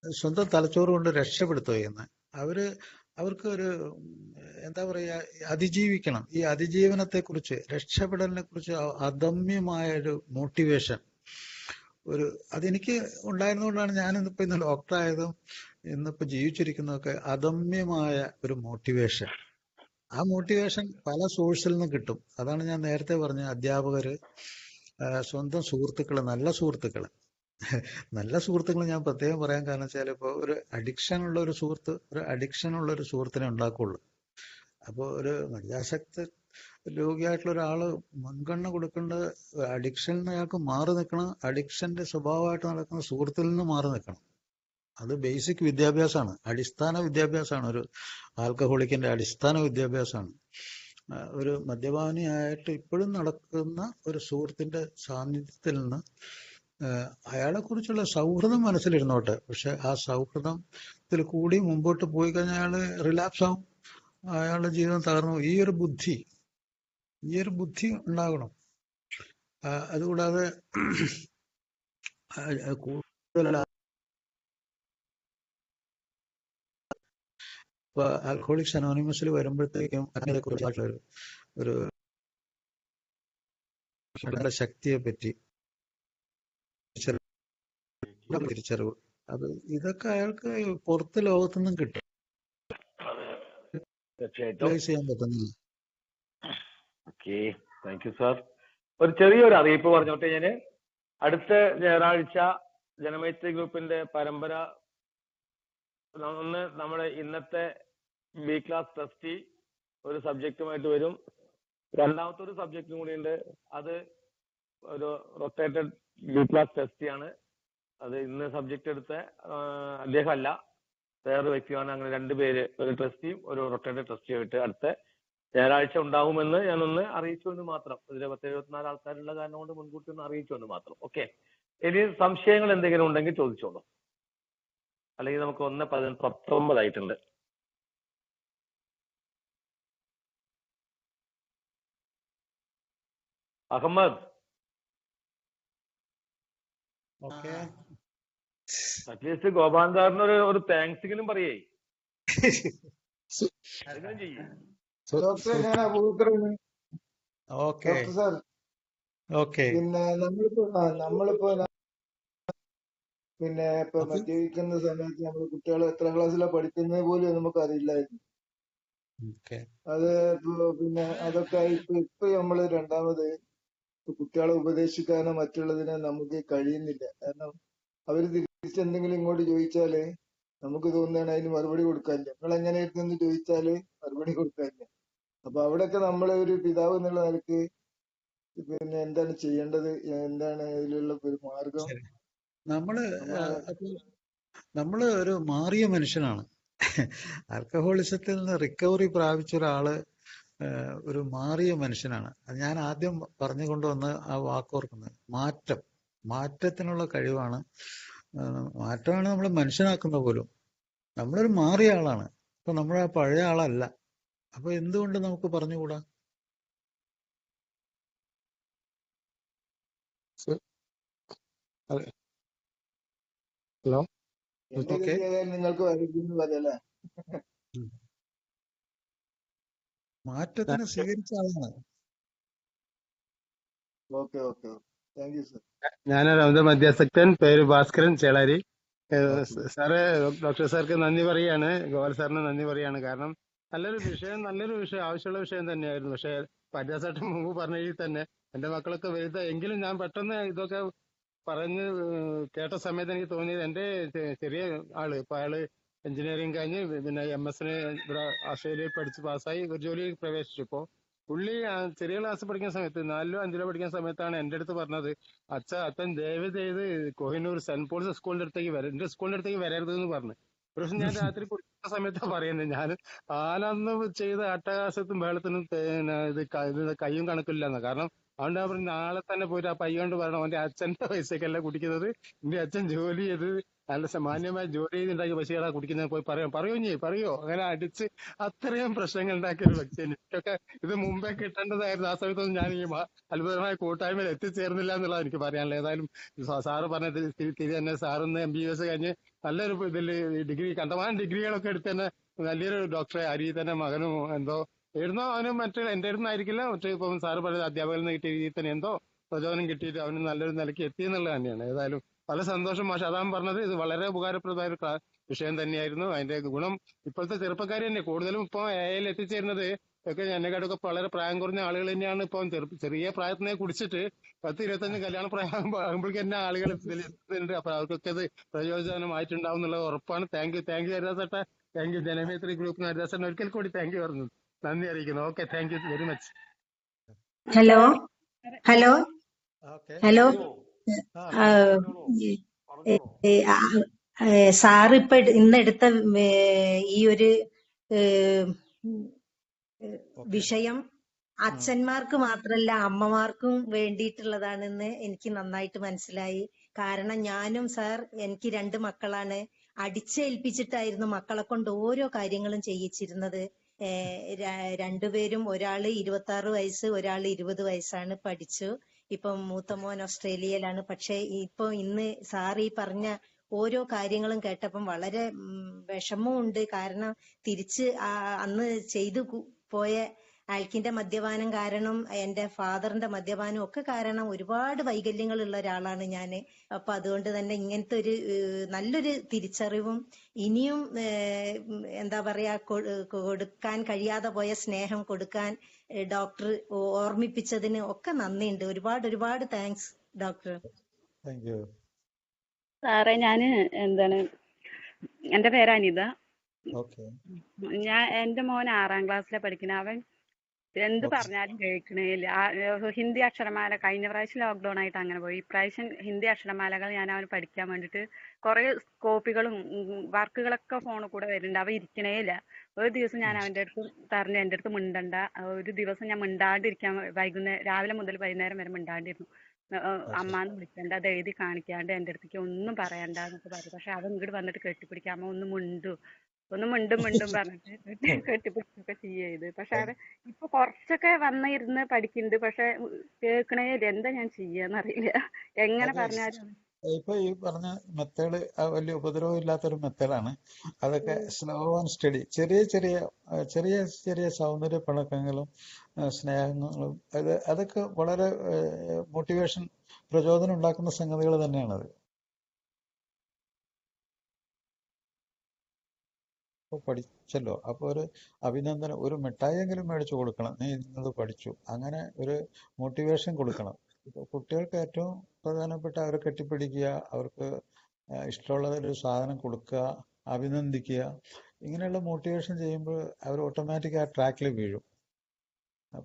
സ്വന്തം തലച്ചോറ് കൊണ്ട് രക്ഷപ്പെടുത്തുക ചെയ്യുന്നത്. അവര് അവർക്ക് ഒരു എന്താ പറയാ, അതിജീവിക്കണം. ഈ അതിജീവനത്തെ കുറിച്ച്, രക്ഷപ്പെടലിനെ കുറിച്ച് അദമ്യമായ ഒരു മോട്ടിവേഷൻ, ഒരു അതെനിക്ക് ഉണ്ടായിരുന്നുകൊണ്ടാണ് ഞാൻ ഇന്ന് ഡോക്ടറായതും ഇന്നിപ്പോ ജീവിച്ചിരിക്കുന്നതൊക്കെ. അദമ്യമായ ഒരു മോട്ടിവേഷൻ. ആ മോട്ടിവേഷൻ പല സോഴ്സിൽ നിന്ന് കിട്ടും. അതാണ് ഞാൻ നേരത്തെ പറഞ്ഞ അധ്യാപകര്, സ്വന്തം സുഹൃത്തുക്കള്, നല്ല സുഹൃത്തുക്കള്. നല്ല സുഹൃത്തുക്കൾ ഞാൻ പ്രത്യേകം പറയാൻ കാരണം വെച്ചാൽ, ഇപ്പൊ ഒരു അഡിക്ഷൻ ഉള്ള ഒരു സുഹൃത്തിനെ ഉണ്ടാക്കുള്ളൂ. അപ്പോൾ ഒരു മദ്യാസക്ത രോഗിയായിട്ടുള്ള ഒരാള് മുൻഗണന കൊടുക്കേണ്ട, അഡിക്ഷൻ അയാൾക്ക് മാറി നിൽക്കണം. അഡിക്ഷന്റെ സ്വഭാവമായിട്ട് നടക്കുന്ന സുഹൃത്തിൽ നിന്ന് മാറി നിൽക്കണം. അത് ബേസിക് വിദ്യാഭ്യാസമാണ്, അടിസ്ഥാന വിദ്യാഭ്യാസമാണ്. ഒരു ആൽക്കഹോളിക്കിന്റെ അടിസ്ഥാന വിദ്യാഭ്യാസമാണ്. ഒരു മദ്യപാനിയായിട്ട് ഇപ്പോഴും നടക്കുന്ന ഒരു സുഹൃത്തിന്റെ സാന്നിധ്യത്തിൽ നിന്ന് അയാളെ കുറിച്ചുള്ള സൗഹൃദം മനസ്സിലിരുന്നോട്ടെ. പക്ഷെ ആ സൗഹൃദത്തിൽ കൂടി മുമ്പോട്ട് പോയി കഴിഞ്ഞാൽ അയാള് റിലാപ്സ് ആവും, അയാളുടെ ജീവിതം തകർന്നു. ഈ ഒരു ബുദ്ധി ഉണ്ടാകണം. അതുകൂടാതെ കൂടുതൽ ഇപ്പൊ ആൽക്കഹോളിക്സ് അനോണിമസിൽ വരുമ്പോഴത്തേക്കും അതിനെ കുറിച്ചായിട്ടുള്ള ഒരു ശക്തിയെ പറ്റി തിരിച്ചറിവ്, അത് ഇതൊക്കെ അയാൾക്ക് പുറത്ത് ലോകത്തുനിന്നും കിട്ടും, ചെയ്യാൻ പറ്റുന്നില്ല. Okay, thank you sir. ഒരു ചെറിയൊരു അറിയിപ്പ് പറഞ്ഞോട്ടെ. ഞാന് അടുത്ത ഞായറാഴ്ച ജനമൈത്രി ഗ്രൂപ്പിന്റെ പരമ്പര നമ്മുടെ ഇന്നത്തെ ബി ക്ലാസ് ടെസ്റ്റ് ഒരു സബ്ജക്റ്റുമായിട്ട് വരും. രണ്ടാമത്തെ ഒരു സബ്ജക്റ്റും കൂടി ഉണ്ട്. അത് ഒരു റൊട്ടേറ്റഡ് ബി ക്ലാസ് ടെസ്റ്റ് ആണ്. അത് ഇന്ന് സബ്ജക്ട് എടുത്ത അദ്ദേഹം അല്ല, വേറൊരു വ്യക്തിയാണ്. അങ്ങനെ രണ്ടുപേര്, ഒരു ടെസ്റ്റിയും ഒരു റൊട്ടേറ്റഡ് ടെസ്റ്റിയും ആയിട്ട് അടുത്ത ഞായറാഴ്ച ഉണ്ടാകുമെന്ന് ഞാനൊന്ന് അറിയിച്ചുകൊണ്ട് മാത്രം. ഇതിൽ 10-74 ആൾക്കാരുള്ള കാരണം കൊണ്ട് മുൻകൂട്ടി ഒന്ന് അറിയിച്ചുകൊണ്ട് മാത്രം. ഓക്കെ, ഇനി സംശയങ്ങൾ എന്തെങ്കിലും ഉണ്ടെങ്കിൽ ചോദിച്ചോളൂ. അല്ലെങ്കിൽ നമുക്ക് 1:19 ആയിട്ടുണ്ട്. അഹമ്മദ്, അറ്റ്ലീസ്റ്റ് ഗോപാൽ സാറിന് ഒരു താങ്ക്സെങ്കിലും പറയേ. എന്തെങ്കിലും ചെയ്യേ. പിന്നെ ഇപ്പൊ മദ്യപിക്കുന്ന സമയത്ത് നമ്മൾ കുട്ടികൾ എത്ര ക്ലാസ്സിലാണ് പഠിക്കുന്നത് പോലും നമുക്ക് അറിയില്ലായിരുന്നു. അത് പിന്നെ അതൊക്കെ ഇപ്പൊ നമ്മള് രണ്ടാമത് കുട്ടികളെ ഉപദേശിക്കാനോ മറ്റുള്ളതിനോ നമുക്ക് കഴിയുന്നില്ല. കാരണം അവര് തിരിച്ചെന്തെങ്കിലും ഇങ്ങോട്ട് ചോദിച്ചാല് നമുക്ക് തോന്നുകയാണ് അതിന് മറുപടി കൊടുക്കാനില്ല. നിങ്ങൾ എങ്ങനെയായിരുന്നു ചോദിച്ചാല് മറുപടി കൊടുക്കാനില്ല. അപ്പൊ അവിടെയൊക്കെ നമ്മളെ ഒരു പിതാവ് എന്നുള്ള നിലക്ക് പിന്നെ എന്താണ് ചെയ്യേണ്ടത്, എന്താണ് അതിലുള്ള ഒരു മാർഗം? നമ്മള് ഒരു മാറിയ മനുഷ്യനാണ്. ആൽക്കഹോളിസത്തിൽ നിന്ന് റിക്കവറി പ്രാപിച്ച ഒരാള് ഒരു മാറിയ മനുഷ്യനാണ്. ഞാൻ ആദ്യം പറഞ്ഞു കൊണ്ടുവന്ന ആ വാക്കോർക്കുന്നത്, മാറ്റത്തിനുള്ള കഴിവാണ്. മാറ്റമാണ് നമ്മൾ മനുഷ്യനാക്കുന്ന പോലും. നമ്മളൊരു മാറിയ ആളാണ്. അപ്പൊ നമ്മൾ ആ പഴയ ആളല്ല. അപ്പൊ എന്തുകൊണ്ട് നമുക്ക് പറഞ്ഞുകൂടാ? ഹലോ, നിങ്ങൾക്ക് വരല്ലേ? മാറ്റത്തിന് സ്വീകരിച്ച ആളാണ്. Okay okay, thank you sir. ഞാനൊരു മദ്യാസക്തൻ, പേര് ഭാസ്കരൻ, ചേളാരി. സാറ്, ഡോക്ടർ സാർക്ക് നന്ദി പറയാണ്, ഗോപാൽ സാറിന് നന്ദി പറയാണ്. കാരണം നല്ലൊരു വിഷയം ആവശ്യമുള്ള വിഷയം തന്നെയായിരുന്നു. പക്ഷെ മദ്യാസക്തൻ മുമ്പ് പറഞ്ഞതിൽ തന്നെ എന്റെ മക്കളൊക്കെ വലുതാ, എങ്കിലും ഞാൻ പെട്ടെന്ന് ഇതൊക്കെ പറഞ്ഞ് കേട്ട സമയത്ത് എനിക്ക് തോന്നിയത്, എന്റെ ചെറിയ ആള്, ഇപ്പൊ അയാള് എഞ്ചിനീയറിംഗ് കഴിഞ്ഞ് പിന്നെ MS-ന് ഇവിടെ ഓസ്ട്രേലിയയിൽ പഠിച്ച് പാസ്സായി ഒരു ജോലിയിൽ പ്രവേശിച്ചു. ഇപ്പോ പുള്ളി ചെറിയ ക്ലാസ് പഠിക്കുന്ന സമയത്ത്, 4-ോ 5-ലോ പഠിക്കുന്ന സമയത്താണ് എന്റെ അടുത്ത് പറഞ്ഞത്, അച്ഛൻ ദയവ് ചെയ്ത് കോഹിനൂർ സെന്റ് പോൾസ് സ്കൂളിന്റെ അടുത്തേക്ക് എന്റെ സ്കൂളിന്റെ അടുത്തേക്ക് വരരുത് എന്ന് പറഞ്ഞു. ഒരു ദിവസം ഞാൻ രാത്രി കുടിക്കുന്ന സമയത്താണ് പറയുന്നത്, ഞാൻ ആനന്ന് ചെയ്ത അട്ടഹാസത്തും ബഹളത്തിനും ഇത് കയ്യും കണക്കില്ലെന്ന്. കാരണം അതുകൊണ്ട് അവർ നാളെ തന്നെ പോയിട്ട് ആ പയ്യ കൊണ്ട് പറയണം, അവന്റെ അച്ഛന്റെ പൈസക്കല്ല കുടിക്കുന്നത്, എന്റെ അച്ഛൻ ജോലി ചെയ്ത് നല്ല മാന്യമായ ജോലി ചെയ്തുണ്ടാക്കിയ പൈസ കുടിക്കുന്നത് പോയി പറയോ അങ്ങനെ അടിച്ച് അത്രയും പ്രശ്നങ്ങൾ ഉണ്ടാക്കിയ ഒരു വ്യക്തിയാണ്. എനിക്കൊക്കെ ഇത് മുമ്പേ കിട്ടേണ്ടതായിരുന്നു. ആ സമയത്തൊന്നും ഞാൻ ഈ അത്ഭുതമായ കൂട്ടായ്മയിൽ എത്തിച്ചേർന്നില്ല എന്നുള്ളത് എനിക്ക് പറയാനുള്ളത്. ഏതായാലും സാറ് പറഞ്ഞത് തിരി തന്നെ സാറിന്ന് MBBS കഴിഞ്ഞ് നല്ലൊരു ഇതില് ഡിഗ്രി കണ്ടമാനം ഡിഗ്രികളൊക്കെ എടുത്ത് തന്നെ വലിയൊരു ഡോക്ടറെ അരി തന്നെ മകനും എന്തോ എഴുന്നോ അവനും മറ്റേ എന്റെ അടുത്തായിരിക്കില്ല മറ്റേ ഇപ്പം സാറ് പറഞ്ഞ അധ്യാപകരിൽ നിന്ന് കിട്ടിയ രീതിയിൽ തന്നെ എന്തോ പ്രചോദനം കിട്ടിയിട്ട് അവന് നല്ലൊരു നിലയ്ക്ക് എത്തി എന്നുള്ളത് തന്നെയാണ്. ഏതായാലും വളരെ സന്തോഷം മാഷ്. അതാണ് പറഞ്ഞത്, ഇത് വളരെ ഉപകാരപ്രദമായ ഒരു വിഷയം തന്നെയായിരുന്നു. അതിന്റെ ഗുണം ഇപ്പോഴത്തെ ചെറുപ്പക്കാർ തന്നെ കൂടുതലും ഇപ്പൊ AI എത്തിച്ചേരുന്നത് ഒക്കെ എന്നെക്കാട്ടൊക്കെ വളരെ പ്രായം കുറഞ്ഞ ആളുകൾ തന്നെയാണ്. ഇപ്പം ചെറിയ പ്രായത്തിനെ കുടിച്ചിട്ട് 10-25 കല്യാണ പ്രായം ആകുമ്പോഴേക്ക് തന്നെ ആളുകൾ ഇതിലെത്തുന്നുണ്ട്. അപ്പൊ അവർക്കൊക്കെ ഇത് പ്രയോജനമായിട്ടുണ്ടാവും എന്നുള്ളത് ഉറപ്പാണ്. താങ്ക് യു ഹരിദാസേട്ട. താങ്ക് യു ജനമേത്രി ഗ്രൂപ്പ് ഹരിദാസേട്ടൻ ഒരിക്കൽ കൂടി താങ്ക് യു പറഞ്ഞു. നന്ദി അറിയിക്കുന്നു. Okay, thank you very much. Hello hello okay. Hello ആ സാറ് ഇപ്പൊ ഇന്നെടുത്ത ഈ ഒരു വിഷയം അച്ഛന്മാർക്ക് മാത്രല്ല അമ്മമാർക്കും വേണ്ടിയിട്ടുള്ളതാണെന്ന് എനിക്ക് നന്നായിട്ട് മനസ്സിലായി. കാരണം ഞാനും സാർ, എനിക്ക് 2 മക്കളാണ്. അടിച്ചേൽപ്പിച്ചിട്ടായിരുന്നു മക്കളെ കൊണ്ട് ഓരോ കാര്യങ്ങളും ചെയ്യിച്ചിരുന്നത്. രണ്ടുപേരും, ഒരാള് 26 വയസ്സ്, ഒരാള് 20 വയസ്സാണ്. പഠിച്ചു. ഇപ്പം മൂത്ത മോൻ ഓസ്ട്രേലിയയിലാണ്. പക്ഷെ ഇപ്പൊ ഇന്ന് സാർ ഈ പറഞ്ഞ ഓരോ കാര്യങ്ങളും കേട്ടപ്പം വളരെ വിഷമമുണ്ട്. കാരണം തിരിച്ച് അന്ന് ചെയ്തു പോയ ആൽക്കിന്റെ മദ്യപാനം കാരണം, എന്റെ ഫാദറിന്റെ മദ്യപാനം ഒക്കെ കാരണം ഒരുപാട് വൈകല്യങ്ങൾ ഉള്ള ഒരാളാണ് ഞാന്. അപ്പൊ അതുകൊണ്ട് തന്നെ ഇങ്ങനത്തെ ഒരു നല്ലൊരു തിരിച്ചറിവും ഇനിയും എന്താ പറയാ കൊടുക്കാൻ കഴിയാതെ പോയ സ്നേഹം കൊടുക്കാൻ ഡോക്ടർ ഓർമ്മിപ്പിച്ചതിന് ഒക്കെ നന്ദിയുണ്ട്. ഒരുപാട് താങ്ക്സ് ഡോക്ടർ. താങ്ക് യു സാറേ. ഞാന് എന്റെ പേര് അനിത. ഓക്കെ. എന്റെ മോൻ 6ാം ക്ലാസ്സിലാണ് പഠിക്കുന്നത്. അവൻ എന്ത് പറഞ്ഞാലും കേൾക്കണേയില്ല. ഹിന്ദി അക്ഷരമാല കഴിഞ്ഞ പ്രാവശ്യം ലോക്ക്ഡൌൺ ആയിട്ട് അങ്ങനെ പോയി. ഇപ്രാവശ്യം ഹിന്ദി അക്ഷരമാലകൾ ഞാൻ അവന് പഠിക്കാൻ വേണ്ടിട്ട് കുറെ കോപ്പികളും വർക്കുകളൊക്കെ ഫോണിൽ കൂടെ വരുന്നുണ്ട്. അവ ഇരിക്കണേയില്ല. ഒരു ദിവസം ഞാൻ അവന്റെ അടുത്ത് പറഞ്ഞു, എന്റെ അടുത്ത് മിണ്ടണ്ട. ഒരു ദിവസം ഞാൻ മിണ്ടാണ്ടിരിക്കാൻ, രാവിലെ മുതൽ വൈകുന്നേരം വരെ മിണ്ടാണ്ടിരുന്നു. അമ്മാന്ന് വിളിക്കണ്ട, അത് എഴുതി കാണിക്കാണ്ട് എന്റെ അടുത്തേക്ക് ഒന്നും പറയണ്ട എന്നൊക്കെ പറയും. പക്ഷെ അവൻ ഇങ്ങോട്ട് വന്നിട്ട് കെട്ടിപ്പിടിക്കുക, അമ്മ ഒന്ന് മിണ്ടും പറഞ്ഞിട്ട് കെട്ടിപ്പിടിച്ചൊക്കെ ചെയ്യത്. പക്ഷെ അത് ഇപ്പൊ കുറച്ചൊക്കെ വന്നിരുന്ന് പഠിക്കുന്നുണ്ട്. പക്ഷെ കേൾക്കണേയില്ല. എന്താ ഞാൻ ചെയ്യാന്നറിയില്ല. എങ്ങനെ പറഞ്ഞാലും ഇപ്പൊ ഈ പറഞ്ഞ മെത്തേഡ് വലിയ ഉപദ്രവം ഇല്ലാത്തൊരു മെത്തേഡാണ്. അതൊക്കെ സ്ലോ ആൻഡ് സ്റ്റഡി, ചെറിയ ചെറിയ സൗന്ദര്യ പഴക്കങ്ങളും സ്നേഹങ്ങളും അതൊക്കെ വളരെ മോട്ടിവേഷൻ, പ്രചോദനം ഉണ്ടാക്കുന്ന സംഗതികൾ തന്നെയാണത്. ഇപ്പൊ പഠിച്ചല്ലോ, അപ്പൊ ഒരു അഭിനന്ദനം, ഒരു മിഠായിയെങ്കിലും മേടിച്ചു കൊടുക്കണം. നീ ഇന്നത് പഠിച്ചു, അങ്ങനെ ഒരു മോട്ടിവേഷൻ കൊടുക്കണം. ഇപ്പൊ കുട്ടികൾക്ക് ഏറ്റവും പ്രധാനപ്പെട്ട അവരെ കെട്ടിപ്പിടിക്കുക, അവർക്ക് ഇഷ്ടമുള്ള ഒരു സാധനം കൊടുക്കുക, അഭിനന്ദിക്കുക. ഇങ്ങനെയുള്ള മോട്ടിവേഷൻ ചെയ്യുമ്പോൾ അവർ ഓട്ടോമാറ്റിക് ആ ട്രാക്കിൽ വീഴും.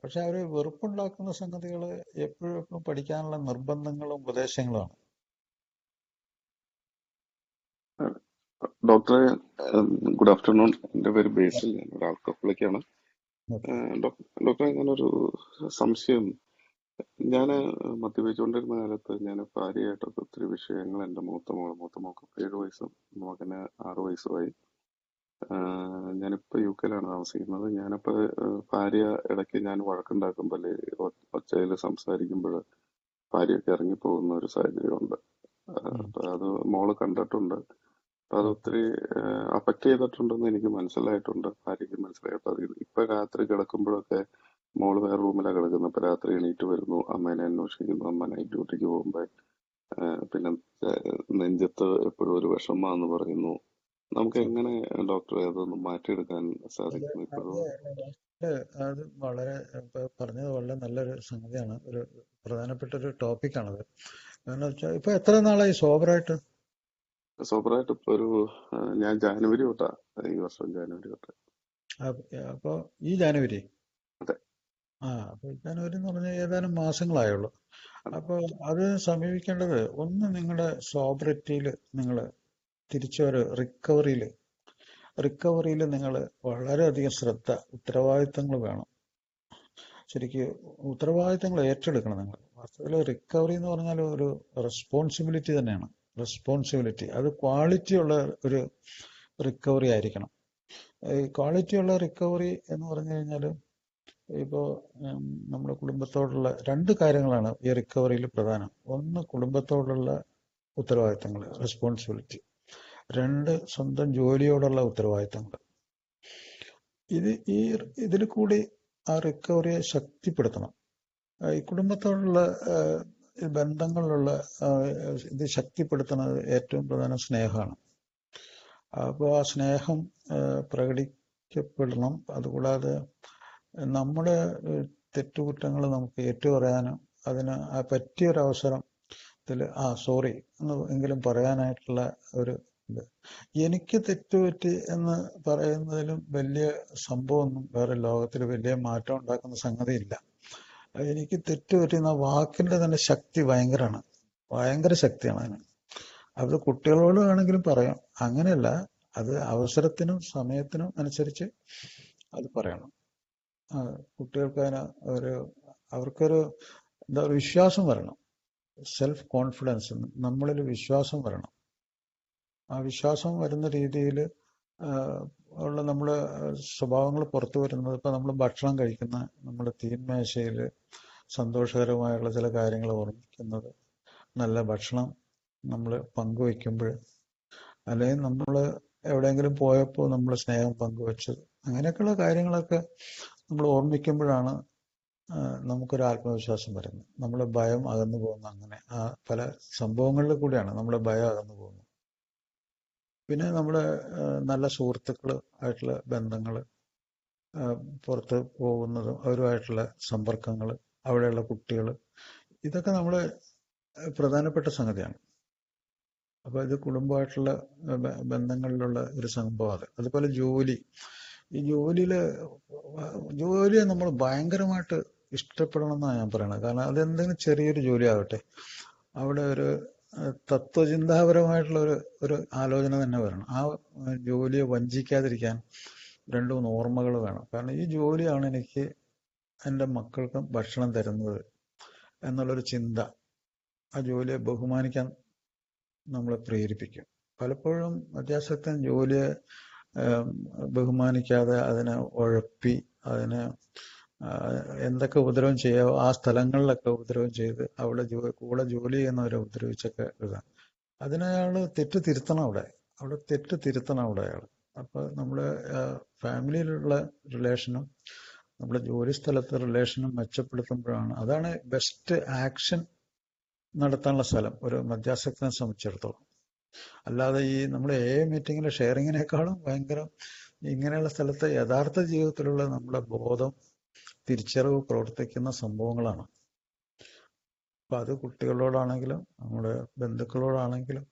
പക്ഷെ അവർ വെറുപ്പുണ്ടാക്കുന്ന സംഗതികൾ എപ്പോഴും പഠിക്കാനുള്ള നിർബന്ധങ്ങളും ഉപദേശങ്ങളുമാണ്. ഡോക്ടറെ, ഗുഡ് ആഫ്റ്റർനൂൺ. എൻ്റെ പേര് ബേസിൽ, ഞാൻ ഒരു ആൾക്കപ്പളിക്കാണ്. ഡോക്ടറെ, ഞാനൊരു സംശയം. ഞാൻ മദ്യപിച്ചുകൊണ്ടിരുന്ന കാലത്ത് ഞാൻ ഭാര്യയായിട്ടൊക്കെ ഒത്തിരി വിഷയങ്ങൾ, എൻ്റെ മൂത്ത മോൾക്ക് 7 വയസ്സും മകന് 6 വയസ്സുമായി. ഞാനിപ്പോൾ UK-ലാണ് താമസിക്കുന്നത്. ഞാനിപ്പോൾ ഭാര്യ ഇടയ്ക്ക് ഞാൻ വഴക്കുണ്ടാക്കുമ്പോൾ ഒച്ചയിൽ സംസാരിക്കുമ്പോൾ ഭാര്യയൊക്കെ ഇറങ്ങിപ്പോകുന്ന ഒരു സാഹചര്യമുണ്ട്. അപ്പൊ അത് മോള് കണ്ടിട്ടുണ്ട്. അപ്പൊ അത് ഒത്തിരി അഫക്റ്റ് ചെയ്തിട്ടുണ്ടെന്ന് എനിക്ക് മനസ്സിലായിട്ടുണ്ട്, ഭാര്യയ്ക്ക് മനസ്സിലായിട്ട്. അത് ഇപ്പൊ രാത്രി കിടക്കുമ്പോഴൊക്കെ മോള് വേറെ റൂമിലാണ് കിടക്കുന്നത്. ഇപ്പൊ രാത്രി എണീറ്റ് വരുന്നു, അമ്മേനെ അന്വേഷിക്കുന്നു. അമ്മ നൈറ്റ് ഡ്യൂട്ടിക്ക് പോകുമ്പോ പിന്നെ നെഞ്ചത്ത് എപ്പോഴും ഒരു വിഷമാന്ന് പറയുന്നു. നമുക്ക് എങ്ങനെ ഡോക്ടറെ അതൊന്ന് മാറ്റിയെടുക്കാൻ സാധിക്കും? ഇപ്പോഴും അത് വളരെ പറഞ്ഞത് വളരെ നല്ലൊരു സംഗതിയാണ്. ഒരു പ്രധാനപ്പെട്ട ഒരു ടോപ്പിക്കാണത്. കാരണം വെച്ചാൽ ഇപ്പൊ എത്ര നാളായി സോബറായിട്ട് ഇപ്പൊ ഞാൻ ജാനുവരി തൊട്ടാ, ഈ വർഷം ജാനുവരി തൊട്ട്. അപ്പൊ ഈ ജാനുവരി? അതെ. അപ്പൊ ജാനുവരി എന്ന് പറഞ്ഞാൽ ഏതാനും മാസങ്ങളായുള്ളൂ. അപ്പൊ അത് സമീപിക്കേണ്ടത്, ഒന്ന് നിങ്ങളുടെ സോബറിറ്റിയിൽ നിങ്ങൾ തിരിച്ചൊരു റിക്കവറിയിൽ നിങ്ങൾ വളരെയധികം ശ്രദ്ധ, ഉത്തരവാദിത്തങ്ങൾ വേണം. ശരിക്കും ഉത്തരവാദിത്തങ്ങൾ ഏറ്റെടുക്കണം നിങ്ങൾ. വാസ്തവത്തിൽ റിക്കവറി എന്ന് പറഞ്ഞാൽ ഒരു റെസ്പോൺസിബിലിറ്റി തന്നെയാണ്. റെസ്പോൺസിബിലിറ്റി, അത് ക്വാളിറ്റി ഉള്ള ഒരു റിക്കവറി ആയിരിക്കണം. ഈ ക്വാളിറ്റി ഉള്ള റിക്കവറി എന്ന് പറഞ്ഞു കഴിഞ്ഞാൽ ഇപ്പോൾ നമ്മുടെ കുടുംബത്തോടുള്ള 2 കാര്യങ്ങളാണ് ഈ റിക്കവറിയിൽ പ്രധാനം. ഒന്ന്, കുടുംബത്തോടുള്ള ഉത്തരവാദിത്തങ്ങൾ, റെസ്പോൺസിബിലിറ്റി. 2, സ്വന്തം ജോലിയോടുള്ള ഉത്തരവാദിത്തങ്ങൾ. ഇതിൽ കൂടി ആ റിക്കവറിയെ ശക്തിപ്പെടുത്തണം. ഈ കുടുംബത്തോടുള്ള ബന്ധങ്ങളിലുള്ള ഇത് ശക്തിപ്പെടുത്തുന്നത് ഏറ്റവും പ്രധാനം സ്നേഹമാണ്. അപ്പോൾ ആ സ്നേഹം പ്രകടിക്കപ്പെടണം. അതുകൂടാതെ നമ്മുടെ തെറ്റുകുറ്റങ്ങൾ നമുക്ക് ഏറ്റുപറയാനും അതിന് ആ പറ്റിയൊരവസരത്തിൽ സോറി എങ്കിലും പറയാനായിട്ടുള്ള ഒരു ഇത്. എനിക്ക് തെറ്റുപറ്റി എന്ന് പറയുന്നതിലും വലിയ സംഭവമൊന്നും വേറെ ലോകത്തിൽ വലിയ മാറ്റം ഉണ്ടാക്കുന്ന സംഗതിയില്ല. എനിക്ക് തെറ്റുപറ്റി എന്ന വാക്കിന്റെ തന്നെ ശക്തി ഭയങ്കര ശക്തിയാണ് അതിന്. അത് കുട്ടികളോട് വേണമെങ്കിലും പറയാം, അങ്ങനെയല്ല, അത് അവസരത്തിനും സമയത്തിനും അനുസരിച്ച് അത് പറയണം. കുട്ടികൾക്ക് അവർക്കൊരു വിശ്വാസം വരണം, സെൽഫ് കോൺഫിഡൻസ്, നമ്മളിൽ വിശ്വാസം വരണം. ആ വിശ്വാസം വരുന്ന രീതിയിൽ ഉള്ള നമ്മുടെ സ്വഭാവങ്ങൾ പുറത്തു വരുന്നത്, ഇപ്പൊ നമ്മൾ ഭക്ഷണം കഴിക്കുന്ന നമ്മുടെ തീന്മേശയിൽ സന്തോഷകരമായുള്ള ചില കാര്യങ്ങൾ ഓർമ്മിക്കുന്നത്, നല്ല ഭക്ഷണം നമ്മൾ പങ്കുവെക്കുമ്പോൾ, അല്ലെങ്കിൽ നമ്മൾ എവിടെയെങ്കിലും പോയപ്പോൾ നമ്മൾ സ്നേഹം പങ്കുവെച്ചത്, അങ്ങനെയൊക്കെയുള്ള കാര്യങ്ങളൊക്കെ നമ്മൾ ഓർമ്മിക്കുമ്പോഴാണ് നമുക്കൊരു ആത്മവിശ്വാസം വരുന്നത്. നമ്മുടെ ഭയം അകന്നു പോകുന്നത്. അങ്ങനെ ആ പല സംഭവങ്ങളിൽ കൂടിയാണ് നമ്മുടെ ഭയം അകന്നു പോകുന്നത്. പിന്നെ നമ്മുടെ നല്ല സുഹൃത്തുക്കൾ ആയിട്ടുള്ള ബന്ധങ്ങൾ, പുറത്ത് പോകുന്നതും അവരുമായിട്ടുള്ള സമ്പർക്കങ്ങൾ, അവിടെയുള്ള കുട്ടികൾ, ഇതൊക്കെ നമ്മുടെ പ്രധാനപ്പെട്ട സംഗതിയാണ്. അപ്പോൾ ഇത് കുടുംബമായിട്ടുള്ള ബന്ധങ്ങളിലുള്ള ഒരു സംഭവം. അതുപോലെ ഈ ജോലിയെ നമ്മൾ ഭയങ്കരമായിട്ട് ഇഷ്ടപ്പെടണം എന്നാണ് ഞാൻ പറയുന്നത്. കാരണം അതെന്തെങ്കിലും ചെറിയൊരു ജോലി ആകട്ടെ, അവിടെ ഒരു തത്വചിന്താപരമായിട്ടുള്ള ഒരു ആലോചന തന്നെ വരണം. ആ ജോലിയെ വഞ്ചിക്കാതിരിക്കാൻ 2-3 ഓർമ്മകൾ വേണം. കാരണം ഈ ജോലിയാണ് എനിക്ക് എൻ്റെ മക്കൾക്കും ഭക്ഷണം തരുന്നത് എന്നുള്ളൊരു ചിന്ത ആ ജോലിയെ ബഹുമാനിക്കാൻ നമ്മളെ പ്രേരിപ്പിക്കും. പലപ്പോഴും മധ്യാസക്തൻ ജോലിയെ ബഹുമാനിക്കാതെ അതിനെ ഉഴപ്പി അതിനെ എന്തൊക്കെ ഉപദ്രവം ചെയ്യാവോ ആ സ്ഥലങ്ങളിലൊക്കെ ഉപദ്രവം ചെയ്ത് അവിടെ കൂടെ ജോലി ചെയ്യുന്നവരെ ഉപദ്രവിച്ചൊക്കെ ഇതാണ്. അതിനയാൾ തെറ്റ് തിരുത്തണം. അവിടെ തെറ്റ് തിരുത്തണം അയാൾ. അപ്പൊ നമ്മുടെ ഫാമിലിയിലുള്ള റിലേഷനും നമ്മുടെ ജോലി സ്ഥലത്തെ റിലേഷനും മെച്ചപ്പെടുത്തുമ്പോഴാണ്, അതാണ് ബെസ്റ്റ് ആക്ഷൻ നടത്താനുള്ള സ്ഥലം ഒരു മധ്യാസക്തനെ സംബന്ധിച്ചിടത്തോളം. അല്ലാതെ ഈ നമ്മുടെ മീറ്റിങ്ങിലെ ഷെയറിങ്ങിനേക്കാളും ഭയങ്കരം ഇങ്ങനെയുള്ള സ്ഥലത്ത് യഥാർത്ഥ ജീവിതത്തിലുള്ള നമ്മുടെ ബോധം, തിരിച്ചറിവ് പ്രവർത്തിക്കുന്ന സംഭവങ്ങളാണ്. അപ്പൊ അത് കുട്ടികളോടാണെങ്കിലും നമ്മുടെ ബന്ധുക്കളോടാണെങ്കിലും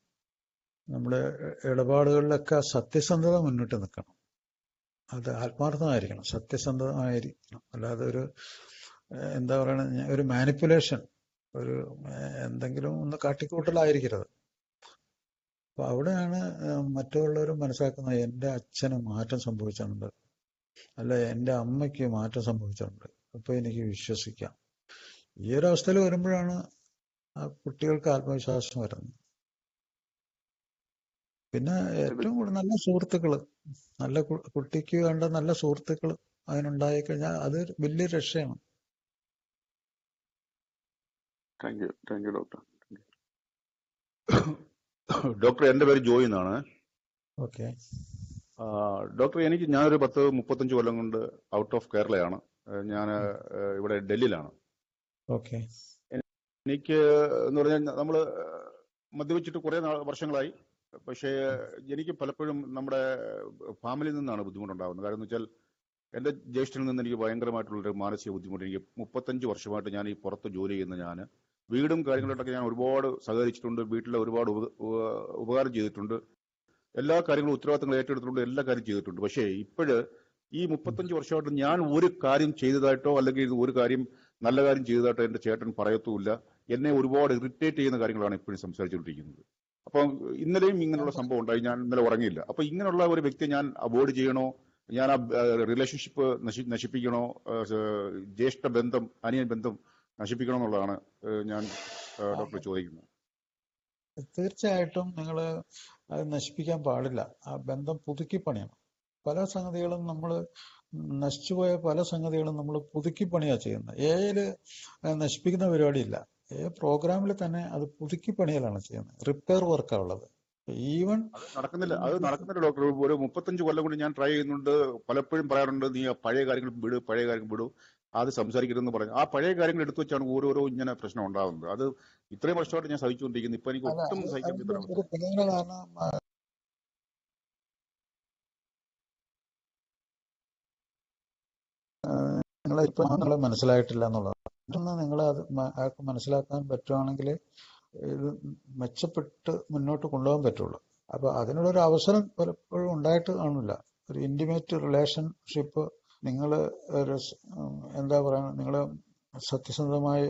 നമ്മുടെ ഇടപാടുകളിലൊക്കെ സത്യസന്ധത മുന്നിട്ട് നിൽക്കണം. അത് ആത്മാർത്ഥമായിരിക്കണം, സത്യസന്ധമായിരിക്കണം. അല്ലാതെ ഒരു എന്താ പറയണ, ഒരു മാനിപ്പുലേഷൻ, ഒരു എന്തെങ്കിലും ഒന്ന് കാട്ടിക്കൂട്ടലായിരിക്കരുത്. അപ്പൊ അവിടെയാണ് മറ്റുള്ളവർ മനസ്സിലാക്കുന്നത്, എൻ്റെ അച്ഛന് മാറ്റം സംഭവിച്ചിട്ടുണ്ട്, അല്ല എൻ്റെ അമ്മയ്ക്ക് മാറ്റം സംഭവിച്ചിട്ടുണ്ട്, അപ്പൊ എനിക്ക് വിശ്വസിക്കാം. ഈ ഒരു അവസ്ഥയിൽ വരുമ്പോഴാണ് ആ കുട്ടികൾക്ക് ആത്മവിശ്വാസം വരുന്നത്. പിന്നെ ഏറ്റവും കൂടുതൽ നല്ല സുഹൃത്തുക്കള്, നല്ല കുട്ടിക്ക് വേണ്ട നല്ല സുഹൃത്തുക്കൾ അതിനുണ്ടായി കഴിഞ്ഞാൽ അത് വലിയ രക്ഷയാണ്. Thank you doctor. ഡോക്ടർ, എൻ്റെ പേര് ജോയി എന്നാണ്. ഓക്കെ ഡോക്ടർ, ഞാനൊരു 10-35 കൊല്ലം കൊണ്ട് ഔട്ട് ഓഫ് കേരളയാണ്. ഞാൻ ഇവിടെ ഡൽഹിയിലാണ്. ഓക്കെ. എനിക്ക് എന്ന് പറഞ്ഞാൽ നമ്മൾ മദ്യപിച്ചിട്ട് കുറെ വർഷങ്ങളായി. പക്ഷേ എനിക്ക് പലപ്പോഴും നമ്മുടെ ഫാമിലിയിൽ നിന്നാണ് ബുദ്ധിമുട്ടുണ്ടാകുന്നത്. കാരണം എന്ന് വെച്ചാൽ എൻ്റെ ജ്യേഷ്ഠനിൽ നിന്ന് എനിക്ക് ഭയങ്കരമായിട്ടുള്ളൊരു മാനസിക ബുദ്ധിമുട്ട്. എനിക്ക് 35 വർഷമായിട്ട് ഞാൻ ഈ പുറത്ത് ജോലി ചെയ്യുന്ന ഞാൻ വീടും കാര്യങ്ങളായിട്ടൊക്കെ ഞാൻ ഒരുപാട് സഹകരിച്ചിട്ടുണ്ട്. വീട്ടിലെ ഒരുപാട് ഉപകാരം ചെയ്തിട്ടുണ്ട്. എല്ലാ കാര്യങ്ങളും ഉത്തരവാദിത്തങ്ങൾ ഏറ്റെടുത്തിട്ടുണ്ട്. എല്ലാ കാര്യം ചെയ്തിട്ടുണ്ട്. പക്ഷേ ഇപ്പോഴ് ഈ 35 വർഷമായിട്ട് ഞാൻ ഒരു കാര്യം ചെയ്തതായിട്ടോ അല്ലെങ്കിൽ ഒരു കാര്യം നല്ല കാര്യം ചെയ്തതായിട്ടോ എൻ്റെ ചേട്ടൻ പറയത്തുമില്ല. എന്നെ ഒരുപാട് ഇറിറ്റേറ്റ് ചെയ്യുന്ന കാര്യങ്ങളാണ് ഇപ്പോഴും സംസാരിച്ചുകൊണ്ടിരിക്കുന്നത്. അപ്പം ഇന്നലെയും ഇങ്ങനെയുള്ള സംഭവം ഉണ്ടായി. ഞാൻ ഇന്നലെ ഉറങ്ങിയില്ല. അപ്പൊ ഇങ്ങനെയുള്ള ഒരു വ്യക്തിയെ ഞാൻ അവോയ്ഡ് ചെയ്യണോ? ഞാൻ ആ റിലേഷൻഷിപ്പ് നശിപ്പിക്കണോ? ജ്യേഷ്ഠ ബന്ധം, അനിയൻ ബന്ധം നശിപ്പിക്കണോ എന്നുള്ളതാണ് ഞാൻ ഡോക്ടറെ ചോദിക്കുന്നത്. തീർച്ചയായിട്ടും നിങ്ങൾ അത് നശിപ്പിക്കാൻ പാടില്ല. ആ ബന്ധം പുതുക്കി പണിയണം. പല സംഗതികളും നമ്മൾ നശിച്ചുപോയ പല സംഗതികളും നമ്മൾ പുതുക്കി പണിയാ ചെയ്യുന്നത്. എയില് നശിപ്പിക്കുന്ന പരിപാടിയില്ല. പ്രോഗ്രാമിൽ തന്നെ അത് പുതുക്കി പണിയലാണ് ചെയ്യുന്നത്. റിപ്പയർ വർക്കാണ് ഉള്ളത്. ഈവൻ അത് നടക്കുന്നില്ല ഡോക്ടർ. ഒരു 35 കൊല്ലം കൊണ്ട് ഞാൻ ട്രൈ ചെയ്യുന്നുണ്ട്. പലപ്പോഴും പറയാറുണ്ട്, നീ ആ പഴയ കാര്യങ്ങൾ വിടൂ, അത് സംസാരിക്കരുതെന്ന് പറഞ്ഞു. ആ പഴയ കാര്യങ്ങൾ എടുത്തു വെച്ചാണ് ഓരോരോ ഇങ്ങനെ പ്രശ്നം ഉണ്ടാകുന്നത്. അത് ഇത്രയും വർഷമായിട്ട് ഞാൻ സഹിച്ചുകൊണ്ടിരിക്കുന്നു. ഇപ്പൊ എനിക്ക് ഒട്ടും സഹിക്കാൻ പറ്റുന്ന ഒരു പ്രധാന കാരണം നിങ്ങളെ മനസ്സിലായിട്ടില്ല എന്നുള്ളതാണ്. നിങ്ങളെ അത് അയാൾക്ക് മനസ്സിലാക്കാൻ പറ്റുവാണെങ്കിൽ ഇത് മെച്ചപ്പെട്ട് മുന്നോട്ട് കൊണ്ടുപോകാൻ പറ്റുള്ളൂ. അപ്പൊ അതിനുള്ളൊരു അവസരം പലപ്പോഴും ഉണ്ടായിട്ട് കാണില്ല. ഒരു ഇന്റിമേറ്റ് റിലേഷൻഷിപ്പ് നിങ്ങൾ എന്താ പറയുക, നിങ്ങൾ സത്യസന്ധമായി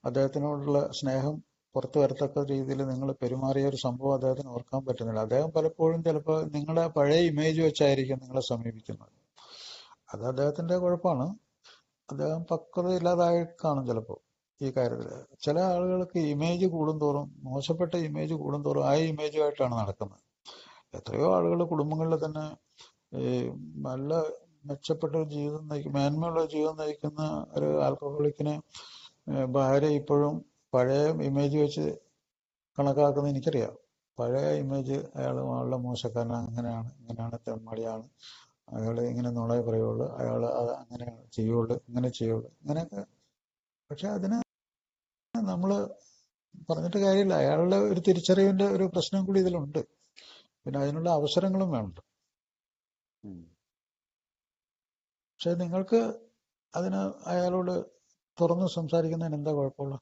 അദ്ദേഹത്തിനോടുള്ള സ്നേഹം പുറത്തു വരത്തക്ക രീതിയിൽ നിങ്ങൾ പെരുമാറിയ ഒരു സംഭവം അദ്ദേഹത്തിന് ഓർക്കാൻ പറ്റുന്നില്ല. അദ്ദേഹം പലപ്പോഴും ചിലപ്പോൾ നിങ്ങളുടെ പഴയ ഇമേജ് വെച്ചായിരിക്കും നിങ്ങളെ സമീപിക്കുന്നത്. അത് അദ്ദേഹത്തിന്റെ കുഴപ്പമാണ്. അദ്ദേഹം പക്വത ഇല്ലാതായി കാണും ചിലപ്പോൾ ഈ കാര്യത്തിൽ. ചില ആളുകൾക്ക് ഇമേജ് കൂടുന്തോറും, മോശപ്പെട്ട ഇമേജ് കൂടുന്തോറും ആ ഇമേജുമായിട്ടാണ് നടക്കുന്നത്. എത്രയോ ആളുകൾ കുടുംബങ്ങളിൽ തന്നെ ഈ നല്ല മെച്ചപ്പെട്ട ഒരു ജീവിതം മേന്മയുള്ള ജീവിതം നയിക്കുന്ന ഒരു ആൽക്കഹോളിക്കിനെ ഭാര്യ ഇപ്പോഴും പഴയ ഇമേജ് വെച്ച് കണക്കാക്കുന്നത് എനിക്കറിയാം. പഴയ ഇമേജ് അയാൾ വളരെ മോശക്കാരനാണ്, ഇങ്ങനെയാണ് തെമ്മാടിയാണ്, അയാൾ ഇങ്ങനെ നുണയെ പറയുള്ളൂ, അയാൾ അങ്ങനെ ചെയ്യുള്ളൂ, ഇങ്ങനെയൊക്കെ. പക്ഷെ അതിന് നമ്മൾ പറഞ്ഞിട്ട് കാര്യമില്ല. അയാളുടെ ഒരു തിരിച്ചറിവിന്റെ ഒരു പ്രശ്നം കൂടി ഇതിലുണ്ട്. പിന്നെ അതിനുള്ള അവസരങ്ങളും വേണം. പക്ഷെ നിങ്ങൾക്ക് അതിന് അയാളോട് തുറന്ന് സംസാരിക്കുന്നതിന് എന്താ കുഴപ്പമുള്ള?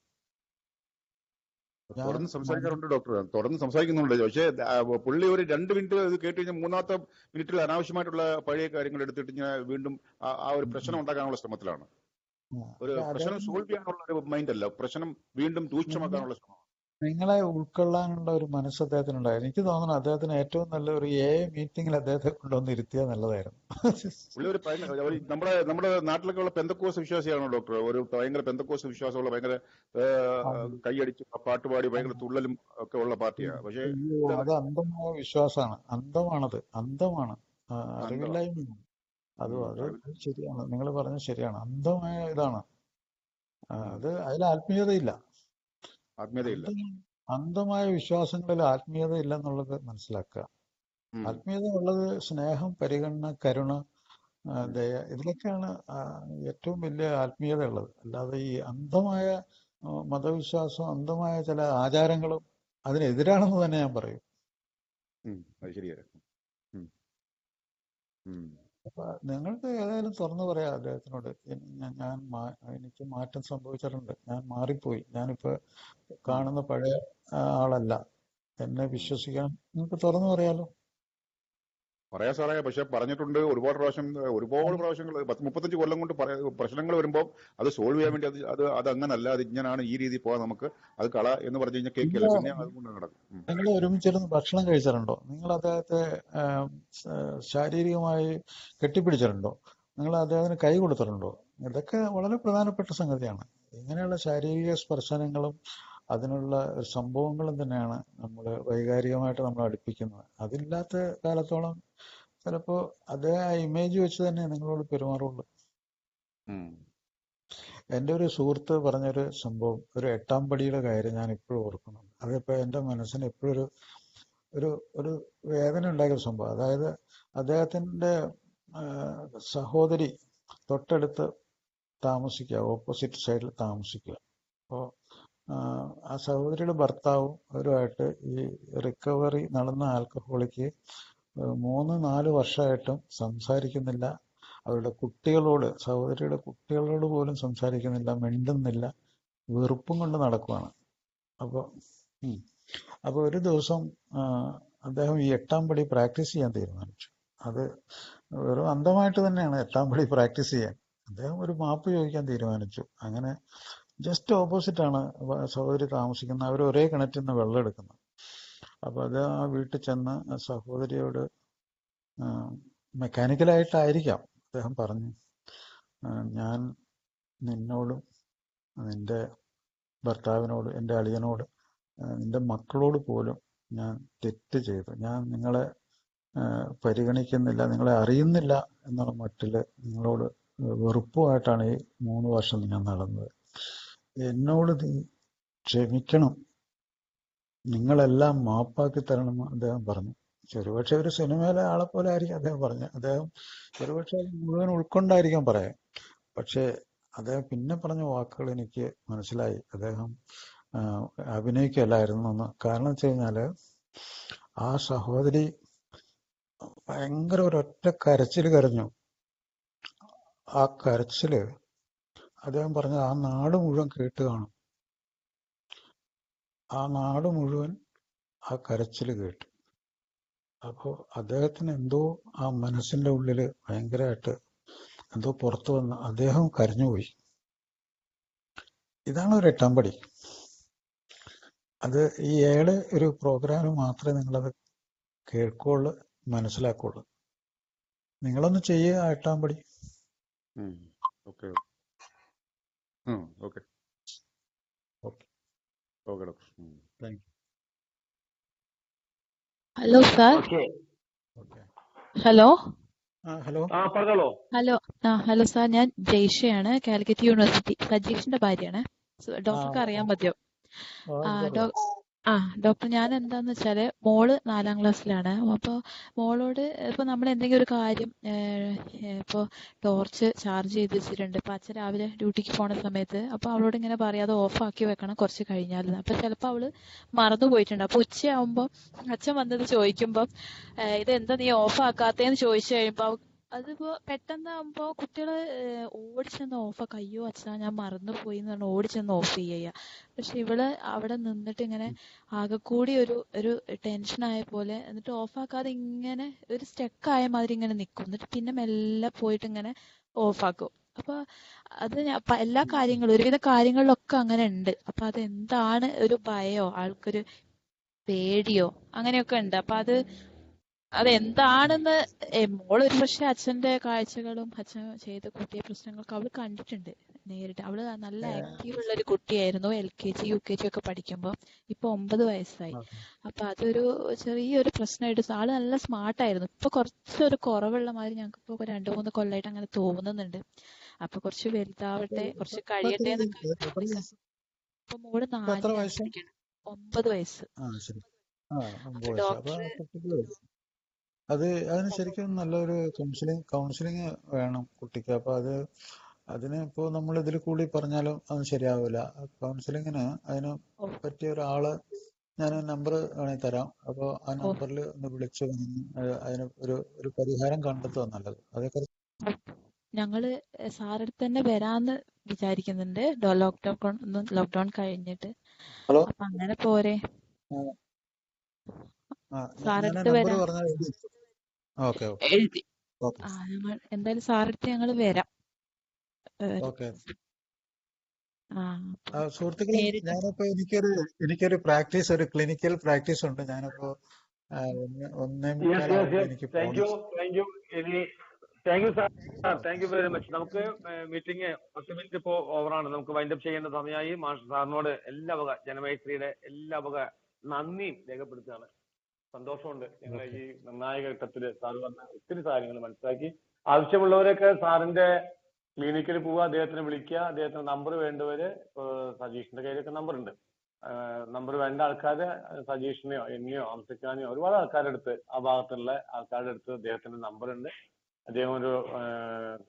തുറന്ന് സംസാരിക്കാറുണ്ട് ഡോക്ടർ, തുറന്ന് സംസാരിക്കുന്നുണ്ട്. പക്ഷേ പുള്ളി ഒരു 2 മിനിറ്റ് ഇത് കേട്ട് കഴിഞ്ഞാൽ 3-ാമത്തെ മിനിറ്റിൽ അനാവശ്യമായിട്ടുള്ള പഴയ കാര്യങ്ങൾ എടുത്തിട്ട് ഞാൻ വീണ്ടും ആ ഒരു പ്രശ്നം ഉണ്ടാക്കാനുള്ള ശ്രമത്തിലാണ്. ഒരു പ്രശ്നം സോൾവ് ചെയ്യാനുള്ള ഒരു മൈൻഡ് അല്ല, പ്രശ്നം വീണ്ടും രൂക്ഷമാക്കാനുള്ള ശ്രമം. നിങ്ങളെ ഉൾക്കൊള്ളാനുള്ള ഒരു മനസ്സ് അദ്ദേഹത്തിനുണ്ടായിരുന്നു. എനിക്ക് തോന്നുന്നു അദ്ദേഹത്തിന് ഏറ്റവും നല്ല ഒരു മീറ്റിംഗിൽ അദ്ദേഹത്തെ കൊണ്ടുവന്ന് ഇരുത്തിയാൽ നല്ലതായിരുന്നു. പുള്ളി ഒരു നമ്മുടെ നാട്ടിലൊക്കെ ഉള്ള പെന്തക്കോസ് വിശ്വാസിയാണോ ഡോക്ടർ? ഒരു ഭയങ്കര പെന്തക്കോസ് വിശ്വാസമുള്ള, ഭയങ്കര കൈയടിച്ച് പാട്ടുപാടി ഭയങ്കര തുള്ളലും ഒക്കെ ഉള്ള പാർട്ടിയാണ്. പക്ഷേ അത് അന്ധമായ വിശ്വാസമാണ്. അന്ധമാണ്, അറിവില്ലായ്മയാണ്. അത് ശരിയാണ്, നിങ്ങൾ പറഞ്ഞത് ശരിയാണ്. അന്ധമായ ഇതാണ് അത്. അതിൽ ആത്മീയതയില്ല. അന്ധമായ വിശ്വാസങ്ങളിൽ ആത്മീയത ഇല്ലെന്നുള്ളത് മനസ്സിലാക്കുക. ആത്മീയത ഉള്ളത് സ്നേഹം, പരിഗണന, കരുണ, ദയ, ഇതിലൊക്കെയാണ് ഏറ്റവും വലിയ ആത്മീയത ഉള്ളത്. അല്ലാതെ ഈ അന്ധമായ മതവിശ്വാസം, അന്ധമായ ചില ആചാരങ്ങളും അതിനെതിരാണെന്ന് തന്നെ ഞാൻ പറയും. അപ്പൊ നിങ്ങൾക്ക് ഏതായാലും തുറന്നു പറയാം അദ്ദേഹത്തിനോട്, എനിക്ക് മാറ്റം സംഭവിച്ചിട്ടുണ്ട്, ഞാൻ മാറിപ്പോയി, ഞാനിപ്പോ കാണുന്ന പഴയ ആളല്ല, എന്നെ വിശ്വസിക്കാൻ നിങ്ങൾക്ക് തുറന്നു പറയാലോ. പറയാ സാറേ. പക്ഷെ പറഞ്ഞിട്ടുണ്ട് ഒരുപാട് പ്രാവശ്യങ്ങൾ 35 കൊല്ലം കൊണ്ട് പ്രശ്നങ്ങൾ വരുമ്പോൾ അത് സോൾവ് ചെയ്യാൻ വേണ്ടി അത് അങ്ങനല്ല, അത് ഇങ്ങനാണ്, ഈ രീതി പോവാൻ നമുക്ക്, അത് കള എന്ന് പറഞ്ഞു കഴിഞ്ഞാൽ കേൾക്കില്ല. പിന്നെ അതുകൊണ്ട് നടക്കും. നിങ്ങൾ ഒരുമിച്ചിരുന്ന് ഭക്ഷണം കഴിച്ചിട്ടുണ്ടോ? നിങ്ങൾ അദ്ദേഹത്തെ ശാരീരികമായി കെട്ടിപ്പിടിച്ചിട്ടുണ്ടോ? നിങ്ങൾ അദ്ദേഹത്തിന് കൈ കൊടുത്തിട്ടുണ്ടോ? ഇതൊക്കെ വളരെ പ്രധാനപ്പെട്ട സംഗതിയാണ്. ഇങ്ങനെയുള്ള ശാരീരിക സ്പർശനങ്ങളും അതിനുള്ള സംഭവങ്ങളും തന്നെയാണ് നമ്മൾ വൈകാരികമായിട്ട് നമ്മൾ അടുപ്പിക്കുന്നത്. അതില്ലാത്ത കാലത്തോളം ചിലപ്പോ അതേ ആ ഇമേജ് വെച്ച് തന്നെ നിങ്ങളോട് പെരുമാറുള്ളൂ. എൻ്റെ ഒരു സുഹൃത്ത് പറഞ്ഞൊരു സംഭവം, ഒരു 8-ാം പടിയുടെ കാര്യം ഞാൻ ഇപ്പോഴും ഓർക്കുന്നുണ്ട്. അതിപ്പോ എൻ്റെ മനസ്സിന് എപ്പോഴും ഒരു വേദന ഉണ്ടാക്കിയ സംഭവം. അതായത് അദ്ദേഹത്തിന്റെ സഹോദരി തൊട്ടടുത്ത് താമസിക്കുക, ഓപ്പോസിറ്റ് സൈഡിൽ താമസിക്കുക. അപ്പോൾ ആ സഹോദരിയുടെ ഭർത്താവും അവരുമായിട്ട് ഈ റിക്കവറി നടന്ന ആൽക്കഹോളിക്ക് 3-4 വർഷമായിട്ടും സംസാരിക്കുന്നില്ല. അവരുടെ കുട്ടികളോട്, സഹോദരിയുടെ കുട്ടികളോട് പോലും സംസാരിക്കുന്നില്ല, മിണ്ടുന്നില്ല, വെറുപ്പും കൊണ്ട് നടക്കുവാണ്. അപ്പോൾ ഒരു ദിവസം അദ്ദേഹം ഈ 8-ാം പടി പ്രാക്ടീസ് ചെയ്യാൻ തീരുമാനിച്ചു. അത് വെറും അന്ധമായിട്ട് തന്നെയാണ് 8-ാം പടി പ്രാക്ടീസ് ചെയ്യാൻ. അദ്ദേഹം ഒരു മാപ്പ് ചോദിക്കാൻ തീരുമാനിച്ചു. അങ്ങനെ ജസ്റ്റ് ഓപ്പോസിറ്റ് ആണ് സഹോദരി താമസിക്കുന്നത്. അവർ ഒരേ കിണറ്റിൽ നിന്ന് വെള്ളം എടുക്കുന്നത്. അപ്പൊ അത് ആ വീട്ടിൽ ചെന്ന് സഹോദരിയോട് മെക്കാനിക്കലായിട്ടായിരിക്കാം അദ്ദേഹം പറഞ്ഞു, ഞാൻ നിന്നോടും നിന്റെ ഭർത്താവിനോട്, എൻ്റെ അളിയനോട് നിന്റെ മക്കളോട് പോലും ഞാൻ തെറ്റ് ചെയ്തു, ഞാൻ നിങ്ങളെ പരിഗണിക്കുന്നില്ല, നിങ്ങളെ അറിയുന്നില്ല എന്നുള്ള മട്ടില് നിങ്ങളോട് വെറുപ്പുമായിട്ടാണ് ഈ 3 വർഷം ഞാൻ നടന്നത്. എന്നോട് നീ ക്ഷമിക്കണം, നിങ്ങളെല്ലാം മാപ്പാക്കി തരണമെന്ന് അദ്ദേഹം പറഞ്ഞു. ഒരുപക്ഷെ ഒരു സിനിമയിലെ ആളെ പോലെ ആയിരിക്കും അദ്ദേഹം പറഞ്ഞത്. അദ്ദേഹം ഒരുപക്ഷെ മുഴുവൻ ഉൾക്കൊണ്ടായിരിക്കാം പറയാം. പക്ഷെ അദ്ദേഹം പിന്നെ പറഞ്ഞ വാക്കുകൾ എനിക്ക് മനസ്സിലായി, അദ്ദേഹം അഭിനയിക്കല്ലായിരുന്നു എന്ന്. കാരണം വെച്ച് കഴിഞ്ഞാല് ആ സഹോദരി ഭയങ്കര ഒരൊറ്റ കരച്ചില് കരഞ്ഞു. ആ കരച്ചില് അദ്ദേഹം പറഞ്ഞ ആ നാട് മുഴുവൻ കേട്ട് കാണും. ആ നാട് മുഴുവൻ ആ കരച്ചില് കേട്ടു. അപ്പോ അദ്ദേഹത്തിന് എന്തോ ആ മനസ്സിന്റെ ഉള്ളില് ഭയങ്കരമായിട്ട് എന്തോ പുറത്തു വന്ന് അദ്ദേഹം കരഞ്ഞുപോയി. ഇതാണ് ഒരു 8-ാം പടി. അത് ഈ 7 ഒരു പ്രോഗ്രാമിൽ മാത്രമേ നിങ്ങളത് കേൾക്കുള്ളൂ, മനസ്സിലാക്കുള്ളൂ. നിങ്ങളൊന്ന് ചെയ്യുക 8-ാം പടി. Okay okay okay, okay doctor. Thank hello sir. You. Hello hello, പറഞ്ഞോളൂ. ഹലോ സാർ, ഞാൻ ജയ്ഷയാണ്, കാലിക്കറ്റ് യൂണിവേഴ്സിറ്റി, സജീഷിന്റെ ഭാര്യയാണ്. ഡോക്ടർക്ക് അറിയാൻ പറ്റുമോ? ഡോക്ടർ, ഞാൻ എന്താന്ന് വെച്ചാല് മോള് 4-ാം ക്ലാസ്സിലാണ്. അപ്പൊ മോളോട് ഇപ്പൊ നമ്മൾ എന്തെങ്കിലും ഒരു കാര്യം ഇപ്പൊ ടോർച്ച് ചാർജ് ചെയ്ത് വെച്ചിട്ടുണ്ട്, ഇപ്പൊ അച്ഛൻ രാവിലെ ഡ്യൂട്ടിക്ക് പോണ സമയത്ത് അപ്പൊ അവളോട് ഇങ്ങനെ പറയാതെ ഓഫ് ആക്കി വെക്കണം കുറച്ച് കഴിഞ്ഞാൽ. അപ്പൊ ചിലപ്പോ അവള് മറന്നു പോയിട്ടുണ്ട്. അപ്പൊ ഉച്ചയാവുമ്പോ അച്ഛൻ വന്നത് ചോദിക്കുമ്പോ ഇത് എന്താ നീ ഓഫ് ആക്കാത്തേന്ന് ചോദിച്ചു കഴിയുമ്പോ അതിപ്പോ പെട്ടെന്നാകുമ്പോ കുട്ടികള് ഓടിച്ചെന്ന് ഓഫാക്ക, അയ്യോ അച്ഛാ ഞാൻ മറന്നുപോയി എന്ന് പറഞ്ഞ് ഓടിച്ചെന്ന് ഓഫ് ചെയ്യുക. പക്ഷെ ഇവള് അവിടെ നിന്നിട്ട് ഇങ്ങനെ ആകെക്കൂടി ഒരു ടെൻഷനായ പോലെ, എന്നിട്ട് ഓഫാക്കാതെ ഇങ്ങനെ ഒരു സ്റ്റക്ക് ആയ മാതിരി ഇങ്ങനെ നിൽക്കും. എന്നിട്ട് പിന്നെ മെല്ലെ പോയിട്ട് ഇങ്ങനെ ഓഫാക്കും. അപ്പൊ അത് എല്ലാ കാര്യങ്ങളും ഒരുവിധ കാര്യങ്ങളിലൊക്കെ അങ്ങനെ ഉണ്ട്. അപ്പൊ അതെന്താണ്, ഒരു ഭയോ ആൾക്കൊരു പേടിയോ അങ്ങനെയൊക്കെ ഉണ്ട്. അപ്പൊ അതെന്താണെന്ന് മോള് ഒരു പക്ഷെ അച്ഛന്റെ കാഴ്ചകളും അച്ഛൻ ചെയ്ത കുട്ടിയെ പ്രശ്നങ്ങളൊക്കെ അവള് കണ്ടിട്ടുണ്ട് നേരിട്ട്. അവള് നല്ല ആക്റ്റീവ് ഉള്ള ഒരു കുട്ടിയായിരുന്നു LKG UKG ഒക്കെ പഠിക്കുമ്പോ. ഇപ്പൊ 9 വയസ്സായി. അപ്പൊ അതൊരു ചെറിയൊരു പ്രശ്നമായിട്ട്, ആള് നല്ല സ്മാർട്ടായിരുന്നു. ഇപ്പൊ കുറച്ചൊരു കുറവുള്ള മാതിരി ഞങ്ങൾക്ക് ഇപ്പൊ 2-3 കൊല്ലമായിട്ട് അങ്ങനെ തോന്നുന്നുണ്ട്. അപ്പൊ കുറച്ച് വലുതാവട്ടെ, കുറച്ച് കഴിയട്ടെ എന്നൊക്കെ. ഇപ്പൊ മോള് 4-ലാണ് പഠിക്കുന്നത്. 9 വയസ്സ്. അപ്പൊ ഡോക്ടർ അതിന് ശരിക്കും നല്ലൊരു കൗൺസിലിംഗ് വേണം കുട്ടിക്ക്. അപ്പൊ അതിന് ഇപ്പോ നമ്മൾ ഇതിൽ കൂടി പറഞ്ഞാലും അത് ശരിയാവില്ല. കൗൺസിലിങ്ങിന് അതിന് പറ്റിയ ഒരാള് ഞാൻ നമ്പർ വേണമെങ്കിൽ തരാം. അപ്പൊ ആ നമ്പറിൽ ഒന്ന് വിളിച്ച് അതിന് ഒരു പരിഹാരം കണ്ടെത്തുക നല്ലത്. അതേക്കുറിച്ച് ഞങ്ങള് സാറടുത്ത് തന്നെ വരാന്ന് വിചാരിക്കുന്നുണ്ട്, ലോക്ക്ഡൌൺ കഴിഞ്ഞിട്ട്. അപ്പൊ അങ്ങനെ പോരെ? സാറടുത്ത് വരാം. എഴുതി. ഞങ്ങൾ എന്തായാലും സാറടുത്ത് ഞങ്ങള് വരാം. സുഹൃത്തുക്കളെ, ഞാനിപ്പോ എനിക്കൊരു പ്രാക്ടീസ്, ഒരു ക്ലിനിക്കൽ പ്രാക്ടീസ് ഉണ്ട്. ഞാനിപ്പോ 1:45 എനിക്ക് thank you sir, thank you very much. നമുക്ക് മീറ്റിംഗ് 10 മിനിറ്റ് ഇപ്പോ ഓവറാണ്. നമുക്ക് വൈൻഡപ്പ് ചെയ്യേണ്ട സമയമായി. സാറിനോട് എല്ലാ വക ജനമൈത്രിയുടെ എല്ലാ വക നന്ദിയും രേഖപ്പെടുത്തുകയാണ്. സന്തോഷമുണ്ട് ഞങ്ങളെ ഈ നിർണായക ഘട്ടത്തില് സാർ പറഞ്ഞ ഒത്തിരി കാര്യങ്ങൾ മനസ്സിലാക്കി. ആവശ്യമുള്ളവരൊക്കെ സാറിന്റെ ക്ലിനിക്കിൽ പോവുക, അദ്ദേഹത്തിനെ വിളിക്കുക. അദ്ദേഹത്തിന് നമ്പർ വേണ്ടവര് സജീഷിന്റെ കയ്യിലൊക്കെ നമ്പർ ഉണ്ട്. നമ്പർ വേണ്ട ആൾക്കാര് സജീഷിനെയോ എന്നെയോ അംസക്കാനെയോ ഒരുപാട് ആൾക്കാരുടെ അടുത്ത്, ആ ഭാഗത്തുള്ള ആൾക്കാരുടെ അടുത്ത് അദ്ദേഹത്തിന്റെ നമ്പർ ഉണ്ട്. അദ്ദേഹം ഒരു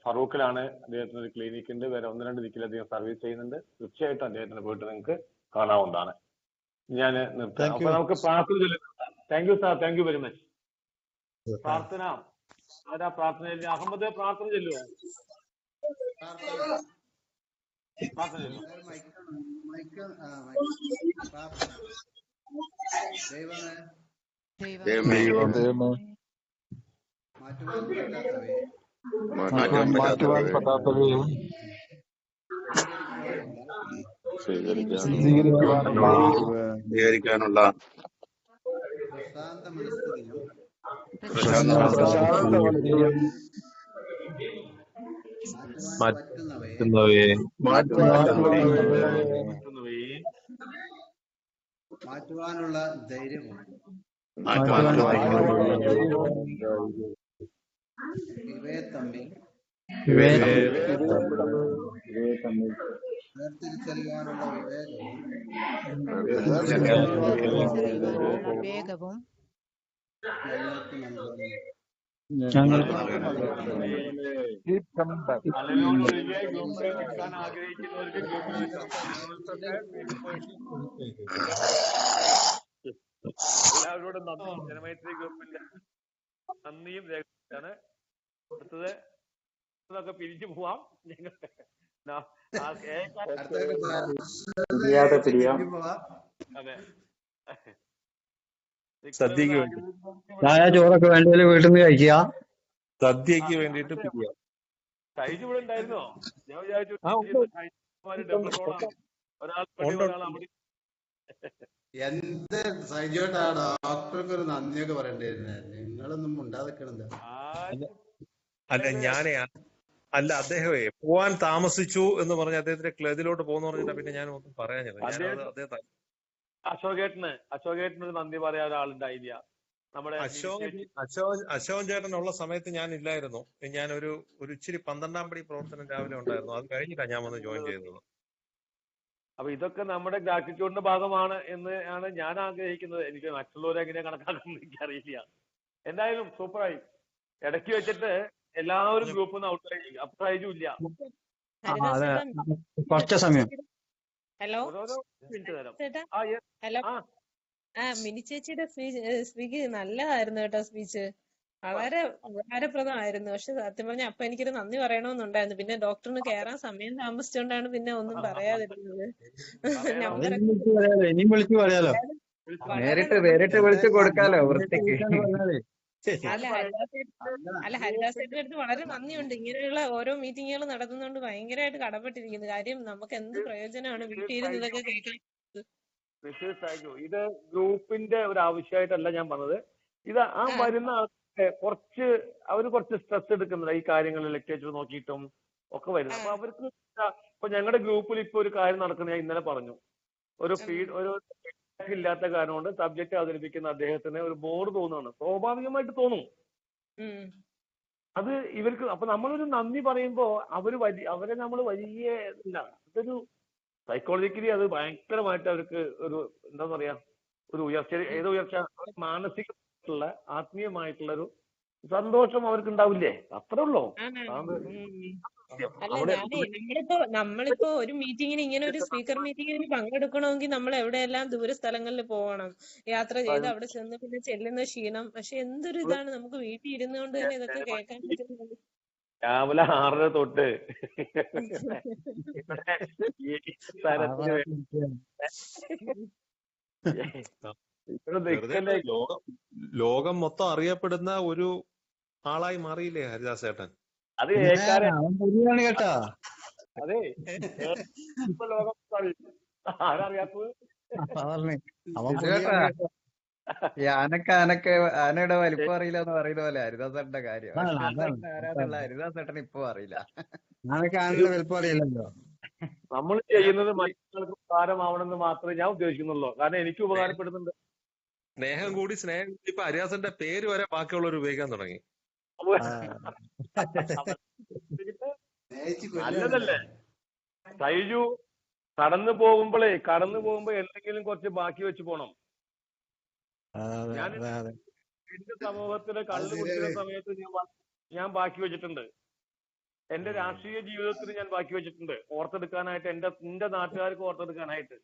ഫറൂഖിലാണ് അദ്ദേഹത്തിന് ഒരു ക്ലിനിക്ക് ഉണ്ട്. വേറെ 1-2 ദിക്കിൽ അദ്ദേഹം സർവീസ് ചെയ്യുന്നുണ്ട്. തീർച്ചയായിട്ടും അദ്ദേഹത്തിന് പോയിട്ട് നിങ്ങൾക്ക് കാണാവുന്നതാണ്. ഞാൻ നിർത്താം. അപ്പൊ നമുക്ക് പ്രാർത്ഥന ചൊല്ലുന്നുണ്ട്. Thank you sir, thank you very much. പ്രാർത്ഥന ആരാ പ്രാർത്ഥന ചൊല്ലുക? അഹമ്മദ് പ്രാർത്ഥന ചൊല്ലുവോ? പ്രാർത്ഥന ചൊല്ലുക. മാറ്റുവാൻ പറ്റാത്തവയും സ്വീകരിക്കാനുള്ള പ്രശാന്ത മനസ്ഥിതിയും മാറ്റുന്നവയെ മാറ്റുവാനുള്ള ധൈര്യവും ഇവയെ തമ്മിൽ വേർതിരിച്ചറിയുവാനുള്ള വിവേകവും ഞങ്ങൾക്ക് നിൽക്കാൻ ആഗ്രഹിക്കുന്നവർക്ക് ഗ്രൂപ്പിൽ നിൽക്കാം. എല്ലാവരോടും നന്ദി. ജനമൈത്രി ഗ്രൂപ്പിന്റെ നന്ദിയും രേഖയാണ്. അടുത്തത് ഒക്കെ പിരിച്ചു പോവാം. ഞങ്ങൾ അതെ ചായ ചോറൊക്കെ വേണ്ടതിൽ വീട്ടിൽ നിന്ന് കഴിക്കുക. സദ്യക്ക് വേണ്ടിയിട്ട് പിരിയാം. സൈജ് ഇവിടെ ഉണ്ടായിരുന്നോ? ഞാൻ വിചാരിച്ചു ഒരാൾ അവിടെ. എന്ത് സൈജോട്ടാ ഡോക്ടർക്ക് ഒരു നന്ദിയൊക്കെ പറയണ്ടായിരുന്നു. നിങ്ങളൊന്നും ഉണ്ടാതിക്കണെന്താ? അല്ല ഞാനേ അല്ല അദ്ദേഹമേ പോവാൻ താമസിച്ചു എന്ന് പറഞ്ഞ അദ്ദേഹത്തിന്റെ ക്ലബിലോട്ട് പോകുന്ന പറഞ്ഞിട്ട് പിന്നെ ഞാൻ ഒന്നും പറയാനില്ല. ഞാനത് അദ്ദേഹത്തെ അശോകേട്ടന് ഒരു നന്ദി പറയാൻ ഒരാളുണ്ടായില്ല. നമ്മുടെ അശോകൻ ചേട്ടനുള്ള സമയത്ത് ഞാൻ ഇല്ലായിരുന്നു. ഞാൻ ഒരു ഇച്ചിരി 12-ാം പടി പ്രവർത്തനം രാവിലെ ഉണ്ടായിരുന്നു. അത് കഴിഞ്ഞിട്ടാണ് ഞാൻ വന്ന് ജോയിൻ ചെയ്തത്. അപ്പൊ ഇതൊക്കെ നമ്മുടെ ഗ്രാറ്റിറ്റ്യൂഡിന്റെ ഭാഗമാണ് എന്ന് ആണ് ഞാൻ ആഗ്രഹിക്കുന്നത്. എനിക്ക് മറ്റുള്ളവരെ എങ്ങനെ കണക്കാക്കുന്നത് എനിക്കറിയില്ല. എന്തായാലും സൂപ്പറായി. ഇടയ്ക്ക് വെച്ചിട്ട് എല്ലാവരും ഗ്രൂപ്പിൽ നിന്ന് ഔട്ടായി. അപ്രൈജും ഇല്ല. കുറച്ച് സമയം. ഹലോ മിനിറ്റ് തരാം. ഹലോ മിനി ചേച്ചിയുടെ സ്പീച്ച് നല്ലതായിരുന്നു കേട്ടോ. സ്പീച്ച് വളരെ ഉപകാരപ്രദമായിരുന്നു. പക്ഷെ സത്യം പറഞ്ഞ അപ്പൊ എനിക്കൊരു നന്ദി പറയണമെന്നുണ്ടായിരുന്നു. പിന്നെ ഡോക്ടറിന് കയറാൻ സമയം താമസിച്ചുകൊണ്ടാണ് പിന്നെ ഒന്നും പറയാതിരുന്നത്. ഇനിയും വിളിച്ചു പറയാലോ. നേരിട്ട് വിളിച്ചു കൊടുക്കാലോ വൃത്തിക്ക്. അല്ല ഹരിദാസേട്ടന്റെ അടുത്ത് വളരെ നന്ദിയുണ്ട്. ഇങ്ങനെയുള്ള ഓരോ മീറ്റിങ്ങുകൾ നടത്തുന്നതുകൊണ്ട് ഭയങ്കരമായിട്ട് കടപ്പെട്ടിരിക്കുന്നു. കാര്യം നമുക്ക് എന്ത് പ്രയോജനമാണ് വീട്ടിൽ ഇരുന്ന് ഇതൊക്കെ കേൾക്കാൻ. ഇത് ഗ്രൂപ്പിന്റെ ഒരു ആവശ്യമായിട്ടല്ല ഞാൻ പറഞ്ഞത്. ഇത് ആ വരുന്ന അവര് കുറച്ച് സ്ട്രെസ് എടുക്കുന്നില്ല ഈ കാര്യങ്ങളിൽ ലെക്ചർ നോക്കിയിട്ടും ഒക്കെ വരുന്നത്. അപ്പൊ അവർക്ക് ഇപ്പൊ ഞങ്ങളുടെ ഗ്രൂപ്പിൽ ഇപ്പൊ ഒരു കാര്യം നടക്കുന്നത് ഞാൻ ഇന്നലെ പറഞ്ഞു. ഒരു ഇല്ലാത്ത കാരണം കൊണ്ട് സബ്ജക്ട് അവതരിപ്പിക്കുന്ന അദ്ദേഹത്തിന് ഒരു ബോർഡ് തോന്നുകയാണ്. സ്വാഭാവികമായിട്ട് തോന്നും. അത് ഇവർക്ക് അപ്പൊ നമ്മളൊരു നന്ദി പറയുമ്പോ അവരെ നമ്മൾ വലിയ ഇല്ല. അതൊരു സൈക്കോളജിക്കലി അത് ഭയങ്കരമായിട്ട് അവർക്ക് ഒരു എന്താ പറയാ ഒരു ഉയർച്ച, ഏതോ ഉയർച്ച, മാനസികമായിട്ടുള്ള ആത്മീയമായിട്ടുള്ള ഒരു സന്തോഷം അവർക്ക് ഉണ്ടാവില്ലേ? അത്രേ ഉള്ളൂ. അല്ല നമ്മളിപ്പോ ഒരു മീറ്റിങ്ങിന് ഇങ്ങനെ ഒരു സ്പീക്കർ മീറ്റിങ്ങിന് പങ്കെടുക്കണമെങ്കിൽ നമ്മൾ എവിടെയെല്ലാം ദൂര സ്ഥലങ്ങളിൽ പോകണം, യാത്ര ചെയ്ത് അവിടെ ചെന്ന് പിന്നെ ചെല്ലുന്ന ക്ഷീണം. പക്ഷെ എന്തൊരു ഇതാണ് നമുക്ക് വീട്ടിൽ ഇരുന്നുകൊണ്ട് തന്നെ ഇതൊക്കെ കേൾക്കാൻ പറ്റുന്നത്. രാവിലെ 6:30 തൊട്ട് ലോകം മൊത്തം അറിയപ്പെടുന്ന ഒരു ആളായി മാറിയില്ലേ ഹരിദാസ് ചേട്ടൻ? അത് കേട്ടാ. അതെ, ലോകം ആരറിയാത്തത്? ആനയുടെ വലിപ്പം അറിയില്ല എന്ന് പറയുന്ന പോലെ ഹരിദാസേട്ടന്റെ കാര്യം. ഹരിദാസേട്ടൻ ഇപ്പൊ അറിയില്ല. ആനയുടെ വലിപ്പം അറിയില്ലല്ലോ. നമ്മൾ ചെയ്യുന്നത് മറ്റുള്ളവർക്ക് ഉപകാരമാവണമെന്ന് മാത്രമേ ഞാൻ ഉദ്ദേശിക്കുന്നുള്ളൂ. കാരണം എനിക്ക് ഉപകാരപ്പെടുന്നുണ്ട്. സ്നേഹം കൂടി ഇപ്പൊ ഹരിദാസന്റെ പേര് വരെ ബാക്കിയുള്ളവർ ഉപയോഗിക്കാൻ തുടങ്ങി. നല്ലതല്ലേ സൈജു? കടന്നു പോകുമ്പോ എന്തെങ്കിലും കുറച്ച് ബാക്കി വെച്ച് പോണം. ഞാൻ എന്റെ സമൂഹത്തില് കള്ളു കുടിക്കുന്ന സമയത്ത് ഞാൻ ബാക്കി വെച്ചിട്ടുണ്ട്. എന്റെ രാഷ്ട്രീയ ജീവിതത്തിൽ ഞാൻ ബാക്കി വെച്ചിട്ടുണ്ട്, ഓർത്തെടുക്കാനായിട്ട്, എന്റെ നാട്ടുകാർക്ക് ഓർത്തെടുക്കാനായിട്ട്.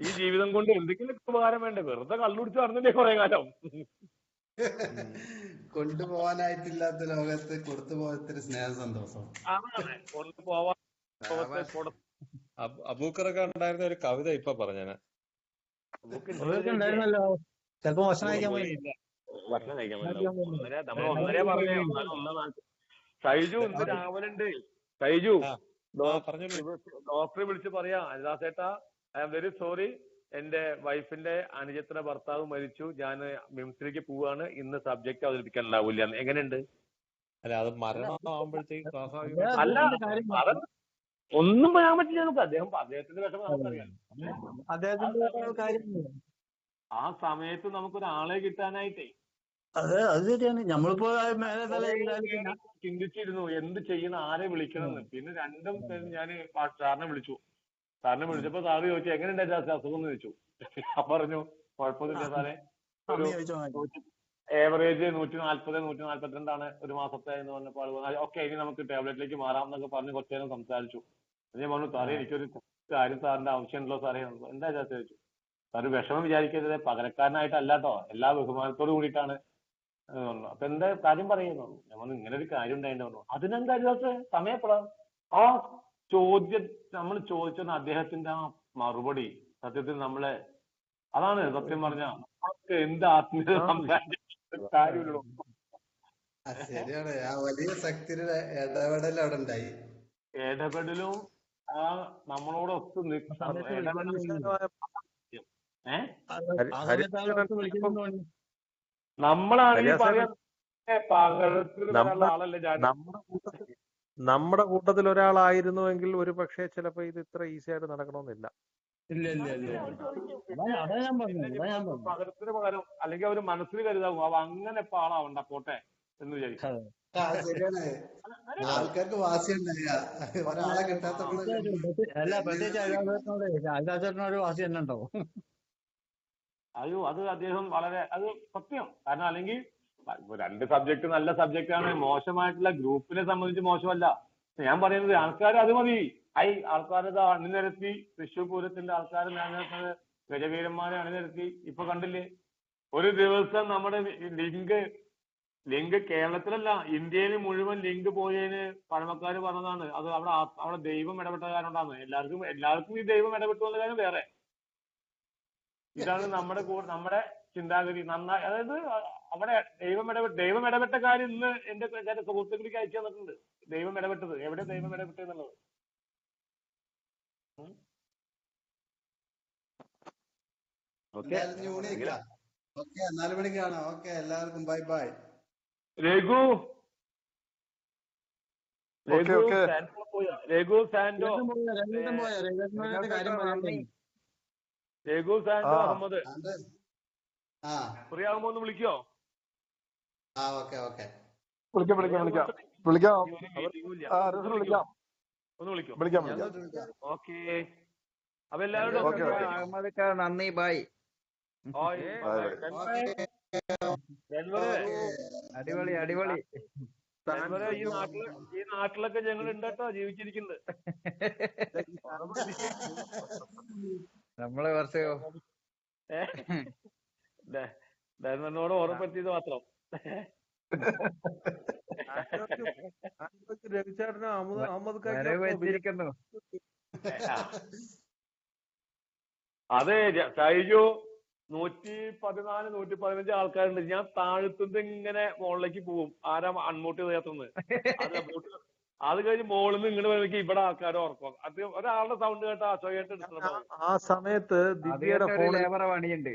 ഈ ജീവിതം കൊണ്ട് എന്തെങ്കിലും ഉപകാരം വേണ്ടേ? വെറുതെ കള്ളുടിച്ച് നടന്നില്ലേ കുറെ കാലം? കൊണ്ടുപോകാനായിട്ടില്ലാത്ത ലോകത്ത് കൊടുത്തുപോകത്തൊരു സ്നേഹ സന്തോഷം. കൊണ്ടുപോവാൻ അബൂക്കറൊക്കെ ഉണ്ടായിരുന്ന ഒരു കവിത ഇപ്പൊ പറഞ്ഞാണ്. ഉണ്ടായിരുന്നല്ലോ. ചിലപ്പോ ഭക്ഷണം കഴിക്കാൻ സൈജു ഇന്ന് രാവിലെ സൈജു ഡോക്ടറെ വിളിച്ച് പറയാ, ഹരിദാസേട്ടാ ഐ ആം വെരി സോറി, എന്റെ വൈഫിന്റെ അനുജത്തിന്റെ ഭർത്താവ് മരിച്ചു, ഞാൻ മിംസിലേക്ക് പോവാണ്, ഇന്ന് സബ്ജക്ട് അവതരിപ്പിക്കാൻ ഉണ്ടാവില്ല. എങ്ങനെയുണ്ട്? അല്ല അത് മരണമാകുമ്പോഴത്തേക്ക് അല്ല ഒന്നും പറയാൻ പറ്റില്ല നമുക്ക്. അദ്ദേഹത്തിന്റെ വിഷമം നമുക്കറിയാം. അദ്ദേഹത്തിന്റെ കാര്യം ആ സമയത്ത് നമുക്കൊരാളെ കിട്ടാനായിട്ടേ അത് ശരിയാണ്. നമ്മളിപ്പോ മേലെ തല ചിന്തിച്ചിരുന്നു എന്ത് ചെയ്യണം, ആരെ വിളിക്കണമെന്ന്. പിന്നെ രണ്ടും ഞാൻ സാറിനെ വിളിച്ചു. സാറിനെ വിളിച്ചപ്പോ സാറ് ചോദിച്ചു എങ്ങനെയുണ്ടായിരുന്നു അസുഖം എന്ന് ചോദിച്ചു. ഞാൻ പറഞ്ഞു കുഴപ്പമൊന്നുമില്ല സാറേ, ഒരു ഏവറേജ് 140 142 ഒരു മാസത്തെ എന്ന് പറഞ്ഞപ്പോൾ ഓക്കെ ഇനി നമുക്ക് ടാബ്ലറ്റിലേക്ക് മാറാം എന്നൊക്കെ പറഞ്ഞ് കുറച്ചു നേരം സംസാരിച്ചു. ഞാൻ പറഞ്ഞു സാറേ എനിക്കൊരു കാര്യം സാറിന്റെ ആവശ്യമുണ്ടല്ലോ സാറേ. എന്താ ചോദിച്ചു. സാറ് വിഷമം വിചാരിക്കരുത്, പകരക്കാരനായിട്ടല്ല കേട്ടോ, എല്ലാ ബഹുമാനത്തോട് കൂടിയിട്ടാണ് പറഞ്ഞു. അപ്പൊ എന്താ കാര്യം പറയുന്നു. ഞാൻ പറഞ്ഞു ഇങ്ങനെ ഒരു കാര്യം ഉണ്ടായിരുന്നു. അതിനെന്താ അറിയാത്ത സമയപ്പെടാം. ആ ചോദ്യം നമ്മൾ ചോദിച്ച അദ്ദേഹത്തിന്റെ ആ മറുപടി സത്യത്തിൽ നമ്മളെ അതാണ് സത്യം പറഞ്ഞ നമുക്ക് എന്ത് ആത്മീയത സംസാരിച്ച കാര്യമുള്ളൂ. ശരിയാണ്. ആ വലിയ ശക്തിയുടെ ഇടപെടൽ അവിടെ ഉണ്ടായി. ഇടപെടലും ആ നമ്മളോടൊത്ത് നമ്മളാണെങ്കിൽ പറയാൻ നമ്മുടെ കൂട്ടത്തിൽ ഒരാളായിരുന്നുവെങ്കിൽ ഒരു പക്ഷേ ചിലപ്പോ ഇത് ഇത്ര ഈസി ആയിട്ട് നടക്കണമെന്നില്ല. പകരത്തിന് പകരം അല്ലെങ്കിൽ അവര് മനസ്സിൽ കരുതാവും അവ അങ്ങനെ ഇപ്പൊ ആളാവണ്ട പോട്ടെ എന്ന് വിചാരിക്കും. ശരിയാണ്. ആൾക്കാർക്ക് വാശിയുണ്ടായ ഒരാളെ കിട്ടാത്തപ്പോൾ വാശി തന്നെ ഉണ്ടാവും. അയ്യോ അത് അദ്ദേഹം വളരെ അത് സത്യം. കാരണം അല്ലെങ്കിൽ രണ്ട് സബ്ജക്ട് നല്ല സബ്ജക്റ്റ് ആണ്, മോശമായിട്ടുള്ള ഗ്രൂപ്പിനെ സംബന്ധിച്ച് മോശമല്ല. ഞാൻ പറയുന്നത് ആൾക്കാർ അത് മതി. ആൾക്കാരത് അണിനിരത്തി തൃശ്ശൂർ പൂരത്തിന്റെ ആൾക്കാർ ഗജവീരന്മാരെ അണിനിരത്തി. ഇപ്പൊ കണ്ടില്ലേ ഒരു ദിവസം നമ്മുടെ ലിങ്ക് കേരളത്തിലല്ല ഇന്ത്യയിൽ മുഴുവൻ ലിങ്ക് പോയതിന് പഴമക്കാര് പറഞ്ഞതാണ്. അത് അവിടെ ദൈവം ഇടപെട്ട കാരണം ഉണ്ടാകുന്നത്. എല്ലാവർക്കും ഈ ദൈവം ഇടപെട്ടു എന്ന കാര്യം വേറെ. ഇതാണ് നമ്മുടെ ചിന്താഗതി നന്നായി. അതായത് അവിടെ ദൈവം ഇടപെട്ട കാര്യം ഇന്ന് എന്റെ സുഹൃത്തുക്കൾക്ക് അയച്ചു തന്നിട്ടുണ്ട്. ദൈവം ഇടപെട്ടത് എവിടെ ദൈവം ഇടപെട്ടെന്നുള്ളത്. ഓക്കെ 4 മണിക്ക് കാണാം. ഓക്കെ എല്ലാവർക്കും bye bye. Raghu Sando Ahammed free ആകുമ്പോ ഒന്ന് വിളിക്കോ? ഒന്ന് വിളിക്കോ? ഓക്കെ. അപ്പൊ എല്ലാവരും നന്ദി. ബൈ. അടിപൊളി. ഈ നാട്ടിലൊക്കെ ഞങ്ങൾ ഉണ്ടോ ജീവിച്ചിരിക്കുന്നത്. നമ്മള് കുറച്ച് ഡയമണ്ടിനോട് ഓർമ്മപ്പെടുത്തിയത് മാത്രം. രവിചേട്ടനും അഹമ്മദ് അതെ ഷൈജു 114 115 ആൾക്കാരുണ്ട്. ഞാൻ താഴത്തുനിന്ന് ഇങ്ങനെ മുകളിലേക്ക് പോകും. ആരാ അൺമ്യൂട്ട് ചെയ്യാത്തന്ന് അത് കഴിഞ്ഞ് മോളിൽ നിന്ന് ഇങ്ങനെ വരുമ്പോ ഇവിടെ ആൾക്കാരെ ഓർക്കും. അത് ഒരാളുടെ സൗണ്ട് കേട്ട അശോകമായിട്ട് ആ സമയത്ത് ദിവ്യയുടെ ഫോണിൽ പണിയുണ്ട്.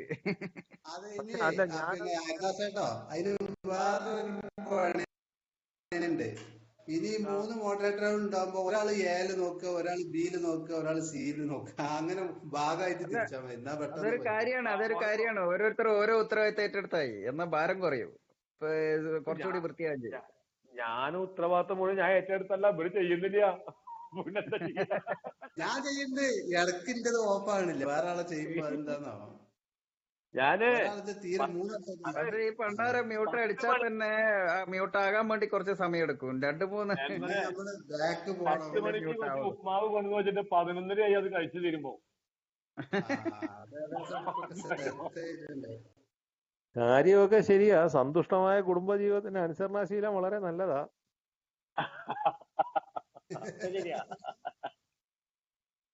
ഇനി 3 മോഡറേറ്ററുകൾ ഉണ്ടാകുമ്പോ ഒരാള് എയില് നോക്കുക, ഒരാൾ ബിയില് നോക്കുക, ഒരാൾ സിയില് നോക്കുക. അങ്ങനെ ഭാഗമായിട്ട് തിരിച്ചാൽ മതി. എന്നാ അതൊരു കാര്യമാണ്. ഓരോരുത്തർ ഓരോ ഉത്തരവാദിത്തം ഏറ്റെടുത്തായി എന്നാ ഭാരം കുറയും. കുറച്ചുകൂടി വൃത്തിയായി. ഞാൻ ഉത്തരവാദിത്തം മുഴുവൻ ഞാൻ ഏറ്റെടുത്തല്ല, ഇവര് ചെയ്യുന്നില്ല. ഞാൻ ചെയ്യുന്നുണ്ട്. ഇടക്കിൻ്റെത് ഓഫാണില്ല. വേറെ ആളെ ചെയ്യുമ്പോ എന്താന്നാണോ ഈ പണ്ടാര മ്യൂട്ട് അടിച്ചാൽ തന്നെ മ്യൂട്ട് ആകാൻ വേണ്ടി കുറച്ച് സമയം എടുക്കും. 2-3 10 മണിക്ക് ഉപ്മാവ് കൊണ്ടു വെച്ചിട്ട് 11:30 അത് കഴിച്ചു തീരുമ്പോ കാര്യമൊക്കെ ശരിയാ. സന്തുഷ്ടമായ കുടുംബജീവിതത്തിന് അനുസരണാശീലം വളരെ നല്ലതാ.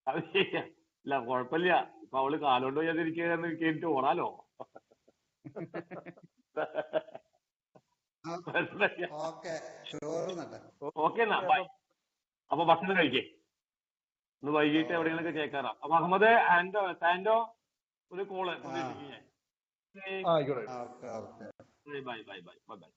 അത് ശരിയാ. ഇല്ല കുഴപ്പമില്ല. ഇപ്പൊ അവള് കാലോണ്ട് ചെയ്യാതിരിക്കാന്ന് കേട്ടിട്ട് ഓടാലോ. ഓക്കെ എന്നാ ബൈ. അപ്പൊ ഭക്ഷണം കഴിക്കേ. ഇന്ന് വൈകിട്ട് എവിടെയെങ്കിലൊക്കെ കേൾക്കാറാം. അപ്പൊ അഹമ്മദ് സാൻഡോ ഒരു call bye bye bye bye bye.